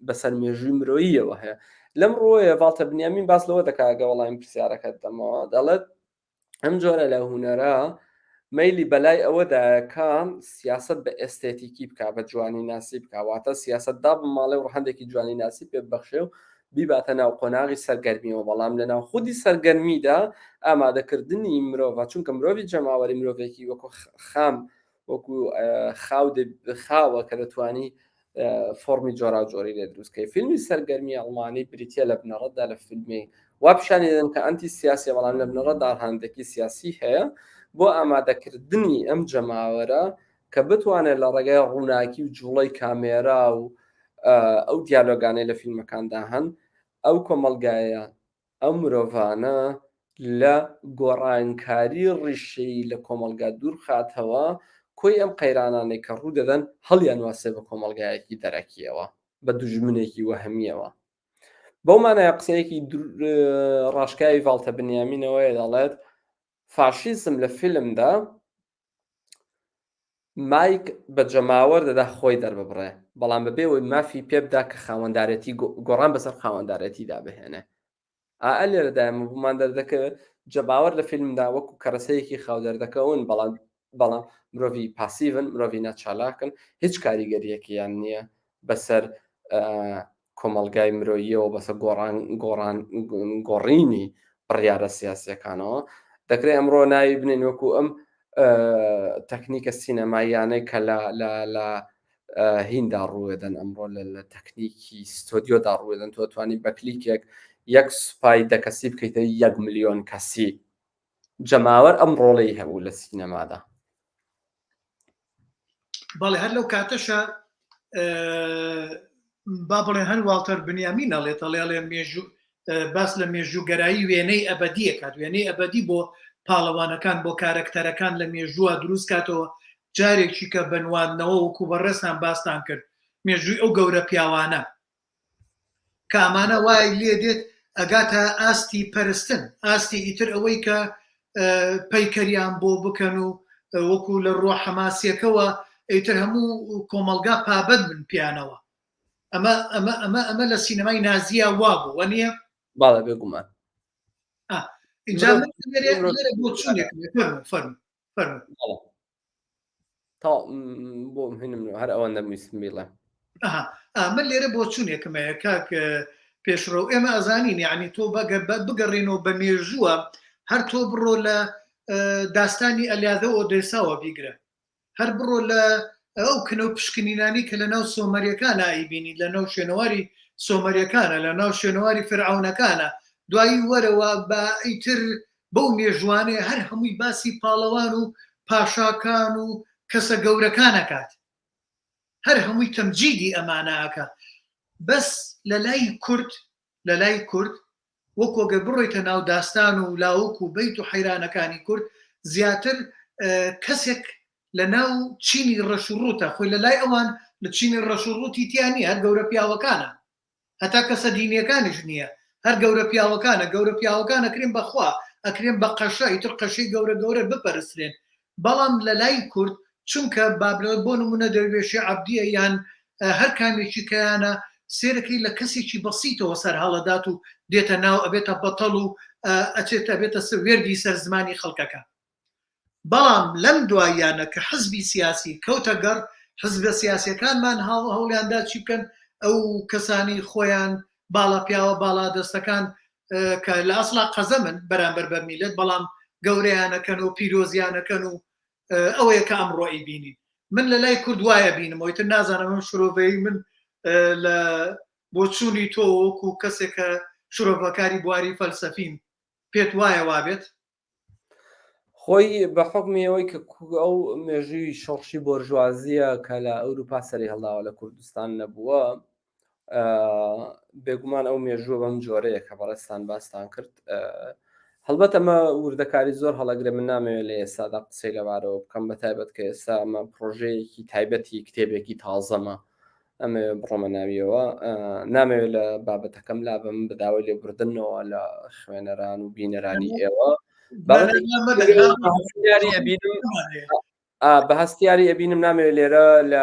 بەسەر مێژووی مرۆییەوە هەیە. لەم ڕۆیە ڤالتە بنیامین باس لەوە دەکاگە وەڵامی پرسیارەکەت دەمەوە، دەڵێت ئەم جۆرە لە هونەرە مەیلی بەلای ئەوەداکە سیاست بە ئێستێتیکی بکە، بە جوانی ناسی بکواتە سیاستدا بماڵێ و هەندێکی جوانی ناسی پێ ببەخشێ و بیباتە ناو قۆناغی سەرگەرمیەوە، بەڵام لە ناو خودی سەرگەرمیدا ئامادەکردنی مرۆڤ، چونکە مرۆڤی جەماوەری مرۆڤێکی وەکو خام وەکو خاوە کە دەتوانی فۆرمی جۆرا جۆری لێ دروستکەی. فیلمی سەرگەرمی ئەڵمانی بریتە لە بنەڕەتدا لە فیلمی وا پیشانیدەن کە ئەنتی سیاسی، بەڵام لە بنەڕەتدا هەندێکی سیاسی هەیە بۆ ئامادەکردنی ئەم جەماوەرە کە بتوانێت لە ڕێگای ڕووناکی و جوڵەی کامێرا و ئەو دیالۆگانەی لە فیلمەکاندا هەن ئەو کۆمەلگایە ئەو مرۆڤانە لە گۆڕانکاری ڕیشەی لە کۆمەلگا دوور خاتەوە کۆی ئەم قەیرانانەی کە ڕوو دەدەن هەڵیان واسێ بە کۆمەڵگایەکی دەرەکیەوە بە دوژمنێکی وەهمیەوە. بەومانەیە قسەیەکی ڕاشکاوی ڤاڵتە بنیامینەوەیە دەڵێت فاشیزم لە فیلمدا مایک بە جەماوەر دەدا خۆی دەرببڕێ، بەڵام بەبێەوەی مافی پێبدا کە خاوەندارەتی گۆڕان بەسەر خاوەندارەتیدا بهێنێ. لێرەدایمە بوومان دەردەکەوێت جەباوەر لە فیلمدا وەکو کەرەسەیەکی خاو دەردەکەون، بەڵام مرۆڤی پاسیڤن، مرۆڤی ناچالاکن، هیچ کاریگەریەکیان نییە بەسەر کۆمەڵگای مرۆییەوە، بەسەر گۆڕینی بڕیارە سیاسیەکانەوە. دەکرێت ئەمڕۆ ناوی بنین وەکو ئەم تەکنیکە سینەماییانەی کە لە هیندا ڕوێدەن، ئەمڕۆ لە تەکنیکی ستۆدیۆدا ڕوێدەن، تۆ توانی بە کلیکێک یەک سوپای دەکەسی بکەیتە 1 ملیۆن کەسی. جەماوەر ئەم ڕۆڵەی هەبوو لە سینەمادا. بەڵێ هەر لەو کاتەشە با بڵێ هەر واڵتەر بنیامین ئەڵێت ئەڵێ باس لە مێژووگەرایی وێنەی ئەبەدیە کات، وێنەی ئەبەدی بۆ پاڵەوانەکان، بۆ کارەکتەرەکان لە مێژووە دروست کاتەوە جارێکی کە بنواندنەوە وەکو بەڕێستان باستان کرد مێژووی ئەو گەورە پیاوانە کامانە وای لێ دێت ئەگاتە ئاستی پەرستن، ئاستی ئیتر ئەوەی کە پەیکەریان بۆ بکەن و وەکو لە ڕۆ حەماسیەکەوە ئیتر هەموو کۆمەلگا پابەت بن پیانەوە. ئەمە لە سینەمای نازیە وا بوو وە نییە؟ باڵە بێگومان. اینجا بۆ چونێک فەرموو تا بۆ هێنم هەر ئەوەندە ویستم بیڵێم. من لێرە بۆ چونێکمەیە کاک پێشڕۆ ئێمە ئەزانین، یعنی تۆ بگەڕێنەوە بە مێژووە هەر تۆ بڕۆ لە داستانی ئەلیادە ئۆدێساوە بیگرە، هەر بڕۆ لە ئەو کنە و پشکنینانی کە لە ناو سۆمەریەکانە ئایبینی، لە ناو شوێنەواری سۆمەریەکانە، لە ناو شوێنەواری فرعونەکانە، دوایی وەرەوە بە ئیتر بەو مێژوانێ هەر هەمووی باسی پاڵەوان و پاشاکان و کەسە گەورەکانەکات، هەر هەمووی تەمجیدی ئەمانەکە. بەس لە لای کورد وەکۆگە بڕۆیتە ناو داستان و لاوک و بەیت و حەیرانەکانی کورد زیاتر کەسێک لە ناو چینی ڕەشوڕوتە، خۆی لە لای ئەوان لە چینی ڕەشوڕوتی تیانی هەر گەورە پیاوەکانە، هەتا کەسە دینیەکانیش نییە، هەر گەورە پیاوەکانە، گەورە پیاوەکان ئەکرێن بەخوا، ئەکرێن بە قەشە، ئیتر قەشەی گەورە گەورە بپەرسترێن. بەڵام لە لای کورد چونکە بابلەوە بۆ نمونە دەروێشی عەبدیە یان هەر کامێکی کەیانە سێرەکەی لە کەسێکی بەسیتەوە سەر هەڵەدات و دێتە ناو ئەبێتە بەتەڵ و ئەچێتە بێتە وێردی سەر زمانی خەڵکەکە. بەڵام لەم دواییانە کە حزبی سیاسی کەوتە گەڕ، حزبە سیاسیەکانمان هەوڵیاندا چی بکەن، ئەو کەسانی خۆیان باڵا پیاوە باڵا دەستەکان کە لە ئەسڵا قەزەمن بەرامبەر بە میلەت، بەڵام گەورەیانەکەن و پیرۆزیانەکەن و ئەوەیە کە ئەمڕۆ ئیبینین. من لە لای کورد وایە بینمەوە، ئیتر نازانم من شرۆڤەیی من لە بۆ چوونی تۆ وەکو کەسێکە شرۆڤەکاری بواری فەلسەفیم پێت وایە وابێت؟ خۆی بە حکمی ئەوەی کە ئەو مێژووی شۆڕشی بۆرژوازیە کە لە ئەوروپا سەری هەڵداوە لە کوردستان نەبووە، بێگومان ئەو مێژووە بەم جۆرەیە کە بەڕێستان باستان کرد. هەڵبەت ئەمە وردەکاری زۆر هەڵەگرێ، من نامەوێت لە ئێستادا قسەی لەبارەوە بکەم، بە تایبەت کە ئێستا ئەمە پرۆژەیەکی تایبەتی کتێبێکی تازەمە، ئەمە بڕۆمە ناویەوە، نامەوێت لە بابەتەکەم لا بم بەداوای لێبوردنەوە لە خوێنەران و بینەرانی ئێوە. بە هەستیاری ئەبینم نامەوێت لێرە لە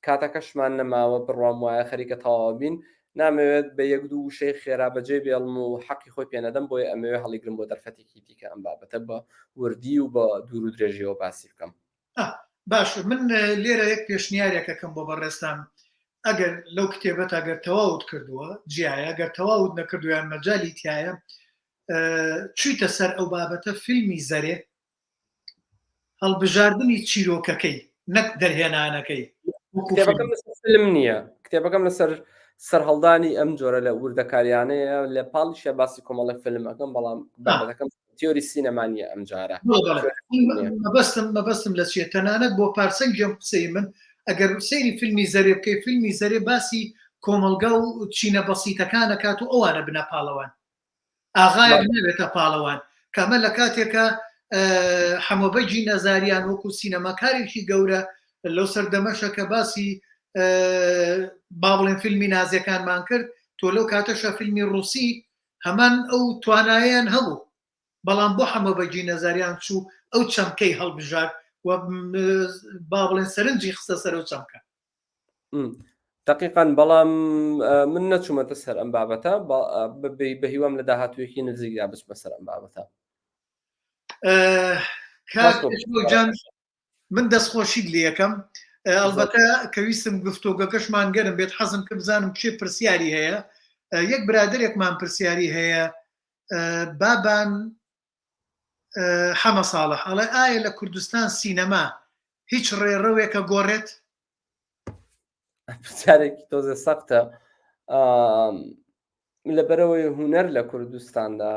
کاتەکەشمان نەماوە بڕوام وایە خەریکە تەواو بین، نامەوێت بە یەک دوو وشەی خێرا بەجێ بێڵم و حەقی خۆی پێنەدەم، بۆیە ئەمەوێت هەڵیگرم بۆ دەرفەتێکی دیکە ئەم بابەتە بە وردی و بە دوور و درێژیەوە باسی بکەم. باش، من لێرە یەک پێشنیارێکەکەم بۆ بەڕێستان، ئەگەر لەو کتێبەت ئەگەر تەواوت کردووە جیایە، ئەگەر تەواوت نەکردویان مەجالی تایە چوویتە سەر ئەو بابەتە فیلمی زەرێ، هەڵبژاردننی چیرۆکەکەی نەک دەرهێنانەکەی. کتێبەکەم لەسەر فیلم نییە، کتێبەکەم لەسەر سەرهەڵدانی ئەم جۆرە لە وردەکاریانەیە، لە پاڵیشە باسی کۆمەڵی فیلمەکەم، بەڵام بابەتەکەم تیۆری سینەمانیە ئەم جارە. مەبەستم لە چیە تەنانەت بۆ پارسەنگێم قسەی من، ئەگەر سەیری فیلمی زەرێ بکەی، فیلمی زەرێ باسی کۆمەلگا و چینە بەسیتەکانە کات و ئەوانە بنە پاڵەوان، ئاغایەک نەبێتە پاڵەوان، کەمە لە کاتێکە حەمەبەجی نەزاریان وەکو سینەماکارێکی گەورە لەو سەردەمەشە کە باسی با بڵێن فیلمی نازیەکانمان کرد تۆ لەو کاتەشە فیلمی ڕووسی هەمان ئەو تواناییان هەبوو بەڵام بۆ حەمەبەجی نەزاریان چوو ئەو چەمکەی هەڵبژار و با بڵێن سەرنجی خستە سەر ئەو چەمکە. دقیقاً بەڵام من نەچوومەتە سەر ئەم بابەتە بە هیوام لە داهاتوویەکی نزیکدا بچمە سەر ئەم بابەتە. کاکجان من دەستخۆشیت لێ یەکەم ئەلبەتە کەویستم گفتۆگەکەشمان گەرم بێت حەزم کە بزانم چێ پرسیاری هەیە. یەک برادێکمان پرسیاری هەیە بابان حەمە ساڵح ئەڵێ ئایا لە کوردستان سینەما هیچ ڕێڕەوێکە گۆڕێت؟ پرسیارێکی تۆزە سەختە لەبەرەوەی هونەر لە کوردستاندا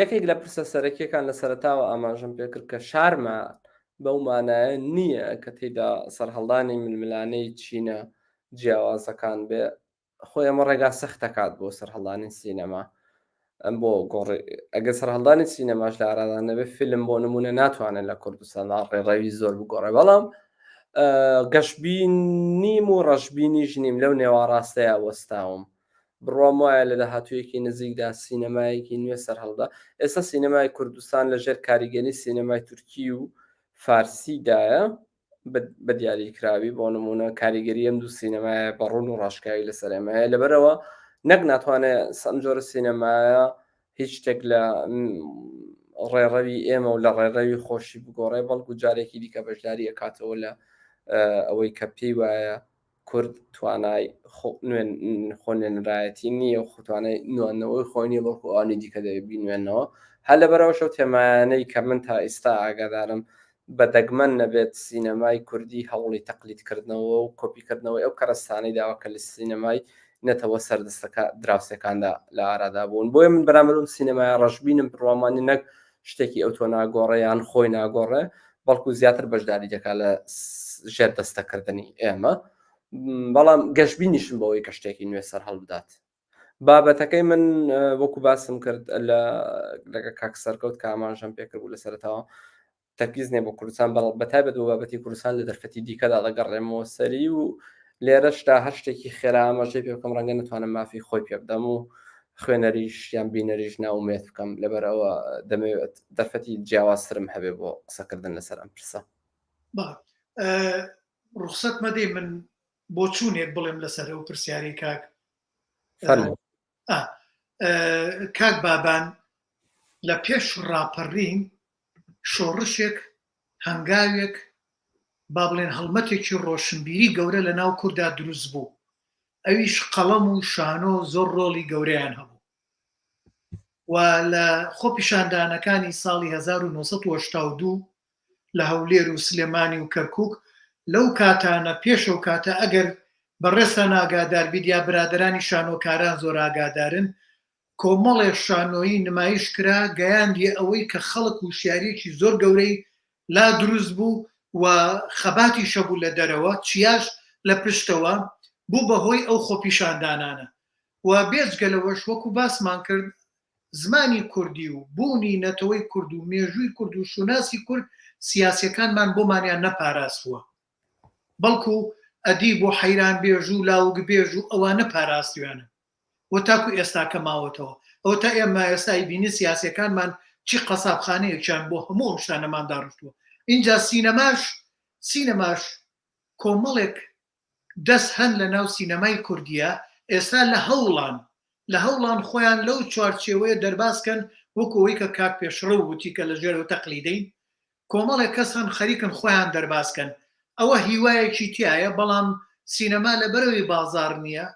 یەکێک لە پرسە سەرەکیەکان لە سەرەتاوە ئاماژەم پێکرد کە شارمە بەو مانایە نییە کە تێیدا سەرهەڵدانی ململانەی چینە جیاوازەکان بێ خۆی ئەمە ڕێگا سەخت دەکات بۆ سەرهەڵدانی سینەما بۆ گۆڕی ئەگەر سەرهەڵدانی سینەماش لە ئارادان نەبێت فیلم بۆ نمونە ناتوانێت لە کوردستاندا ڕێڕەوی زۆر بگۆڕێ بەڵام گەشتبینیم و ڕەشبینیش نیم لەو نێوەڕاستەیە وەستاوم بڕوام وایە لە داهاتوویەکی نزیکدا سینەمایەکی نوێ سەرهەڵدا ئێستا سینەمای کوردستان لەژێر کاریگەری سینەمای تورکی و فارسیدایە بە دیاریکراوی بۆ نمونە کاریگەری ئەم دوو سینەمایە بەڕوون و ڕاشکاوی لەسەرێمەیە لەبەرەوە نەک ناتوانێت سەم جۆرە سینەمایە هیچ شتێک لە ڕێڕەوی ئێمە و لە ڕێڕەوی خۆشی بگۆڕێ بەڵکو جارێکی دیکە بەشداری ئەکاتەوە لە ئەوەی کە پێی وایە کورد توانای خۆنێنرایەتی نییە و توانای نوێنەوەی خۆی نیە بەڵکو ئەوانی دیکە دەبێت بینوێنەوە هەر لەبەرەوە شەو تێمایانەی کە من تا ئێستا ئاگادارم بە دەگمەن نەبێت سینەمای کوردی هەوڵی تەقلیدکردنەوە و کۆپیکردنەوەی ئەو کەرەستانەی داوا کە لە سینەمای نەتەوە سەردەستەکە دراوسەکاندا لە ئارادا بوون بۆیە من بەرامبەر سینەمای ڕەشبینم بڕوامانی نەک شتێکی ئەو تۆ ناگۆڕەیان خۆی ناگۆڕێ بەڵکو زیاتر بەشداری دەکات لە ژێر دەستەکردنی ئێمە بەڵام گەشتبینیشم بەوەی کە شتێکی نوێ سەر هەڵبدات. بابەتەکەی من وەکو باسم کرد لەگە کاک سەرکەوت کە ئاماژەم پێکرد بوو لە سەرەتاوە تەرکیز نێ بۆ کوردستان بەتایبەت بۆ بابەتی کوردستان لە دەرفەتی دیکەدا دەگەڕێمەوە سەری و لێرەشدا هەر شتێکی خێرا ئاماژەی پێ بکەم ڕەنگە نتوانم مافی خۆی پێ بدەم و خوێنەریش یان بینەریش ناومێت بکەم لەبەرەوە دەمەوێت دەرفەتی جیاوازترم هەبێ بۆ قسەکردن لەسەر ئەم پرسە. ڕوخسەت مەدەی من بۆ چوونێک بڵێم لەسەر ئەو پرسیاری کاک کاک بابان لە پێش ڕاپەڕین شۆڕشێک هەنگاوێک با بڵێن هەڵمەتێکی ڕۆشنبیری گەورە لە ناو کووردا دروست بوو ئەویش قەڵەم و شانۆ زۆر ڕۆڵی گەورەیان هەبوو و لە خۆپیشاندانەکانی ساڵی 1982 لە هەولێر و سلێمانی و کەرکووک لەو کاتانە پێشەو کاتە ئەگەر بەڕێستا ناگادار بیدیا برادرانی شانۆکاران زۆر ئاگادارن کۆمەڵێک شانۆیی نمایش کرا گەیاندیە ئەوەی کە خەڵک وشیارێکی زۆر گەورەی لا دروست بوو و خەباتی شەبوو لە دەرەوە چیاش لە پشتەوە بوو بەهۆی ئەو خۆپیشاندانانە و بێجگەلەوەش وەکو باسمان کرد زمانی کوردی و بوونی نەتەوەی کورد و مێژووی کورد و شوناسی کورد سیاسەکانمان بۆمانیان نەپاراستووە بەڵکو ئەدیب و حەیران بێژ و لاوگ بێژ و ئەوانە پاراستویانە و تاکو ئێستا کە ماوەتەوە ئەو تا ئێمە ئێستای بینی سیاسەکانمان چی قەسابخانەیەکیان بۆ هەموو ئەو شتانەمان داڕشتووە اینجا سینەماش کۆمەڵێک دەست هەن لە ناو سینەمای کوردیە ئێستا لە هەوڵان خۆیان لەو چوارچێوەیە دەرباسکەن وەکەوەی کە کاک پێشڕە وتی کە لە ژێرەوە تەقلیدەین کۆمەڵێک کەس هەن خەریکن خۆیان دەرباسکەن ئەوە هیوایەکی تایە بەڵام سینەما لە بەرەوەی بازار نییە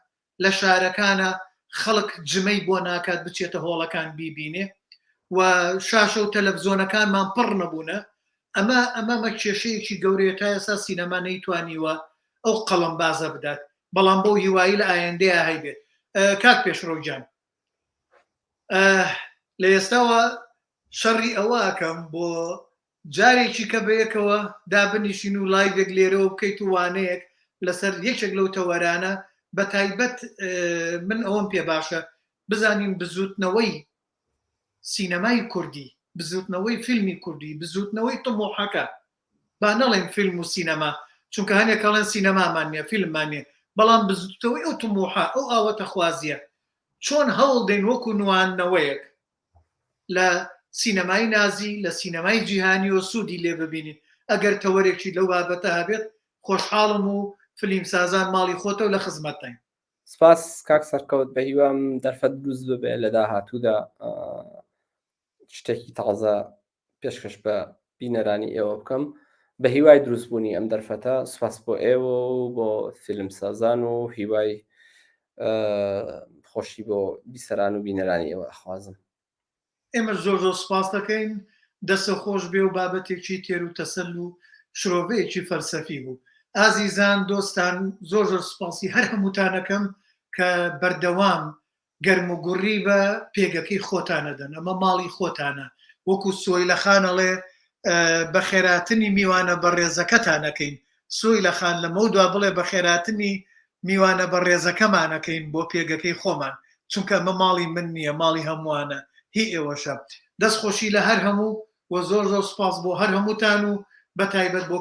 لە شارەکانە خەڵک جمەی بۆ ناکات بچێتە هۆڵەکان بیبینێ و شاشە و تەلەڤزۆنەکانمان پڕ نەبوونە ئەمە کێشەیەکی گەورەیە تا ئێستا سینەما نەیتوانیوە ئەو قەڵم بازە بدات بەڵام بۆ هیوایی لە ئایندەیە هەیبێت. کاک پێشڕۆجان لە ئێستاوە شەڕی ئەوەکەم بۆ جارێکی کە بەیەکەوە دابنیشین و لایڤێک لێرەوە بکەیت و وانەیەک لەسەر یەکێک لەو تەوەرانە بە تایبەت من ئەوەم پێ باشە بزانین بزوتنەوەی سینەمای کوردی بزوتنەوەی فیلمی کوردی، بزوتنەوەی تمۆحەکە، با نەڵێن فیلم و سینەما، چونکە هەنێک کەڵێن سینەمامان نیە، فیلممان نیە، بەڵام بزوتەوەی ئەو تمۆحە، ئەو ئاوەتە خوازیە، چۆن هەوڵ دەین وەکو نواننەوەیەک لە سینەمای نازی، لە سینەمای جیهانی و سوودی لێ ببینین. ئەگەر تەوەرێکی لەو بابەتە هەبێت خۆشحاڵم و فیلمسازان ماڵی خۆتە و لە خزمەتین. سپاس کاک سەرکەوت، بە هیوام دەرفەت دروست ببێ لە داهاتوودا شتێکی تازە پێشکەش بە بینەرانی ئێوە بکەم. بە هیوای دروستبوونی ئەم دەرفەتە سپاس بۆ ئێوە و بۆ فیلمسازان و هیوای خۆشی بۆ بیسەران و بینەرانی ئێوە ئەخوازم. ئێمە زۆر زۆر سپاس دەکەین، دەستە خۆش بێ و بابەتێکی تێر و تەسەل و شرۆڤەیەکی فەلسەفی بوو. ئازیزان دۆستان، زۆر زۆر سپاسی هەر هەمووتانەکەم کە بەردەوام گەرم و گوڕی بە پێگەکەی خۆتانەدەن. ئەمە ماڵی خۆتانە، وەکو سۆی لە خانەڵێ بە خێراتنی میوانە بەڕێزەکەتانەکەین. سۆی لە خان لەمەودوا بڵێ بە خێراتنی میوانە بەڕێزەکەمانەکەین بۆ پێگەکەی خۆمان، چونکە ئەمە ماڵی من نییە، ماڵی هەمووانە، هی ئێوەشە. دەستخۆشی لە هەر هەموو و زۆر زۆر سپاس بۆ هەر هەمووتان و بە تایبەت بۆ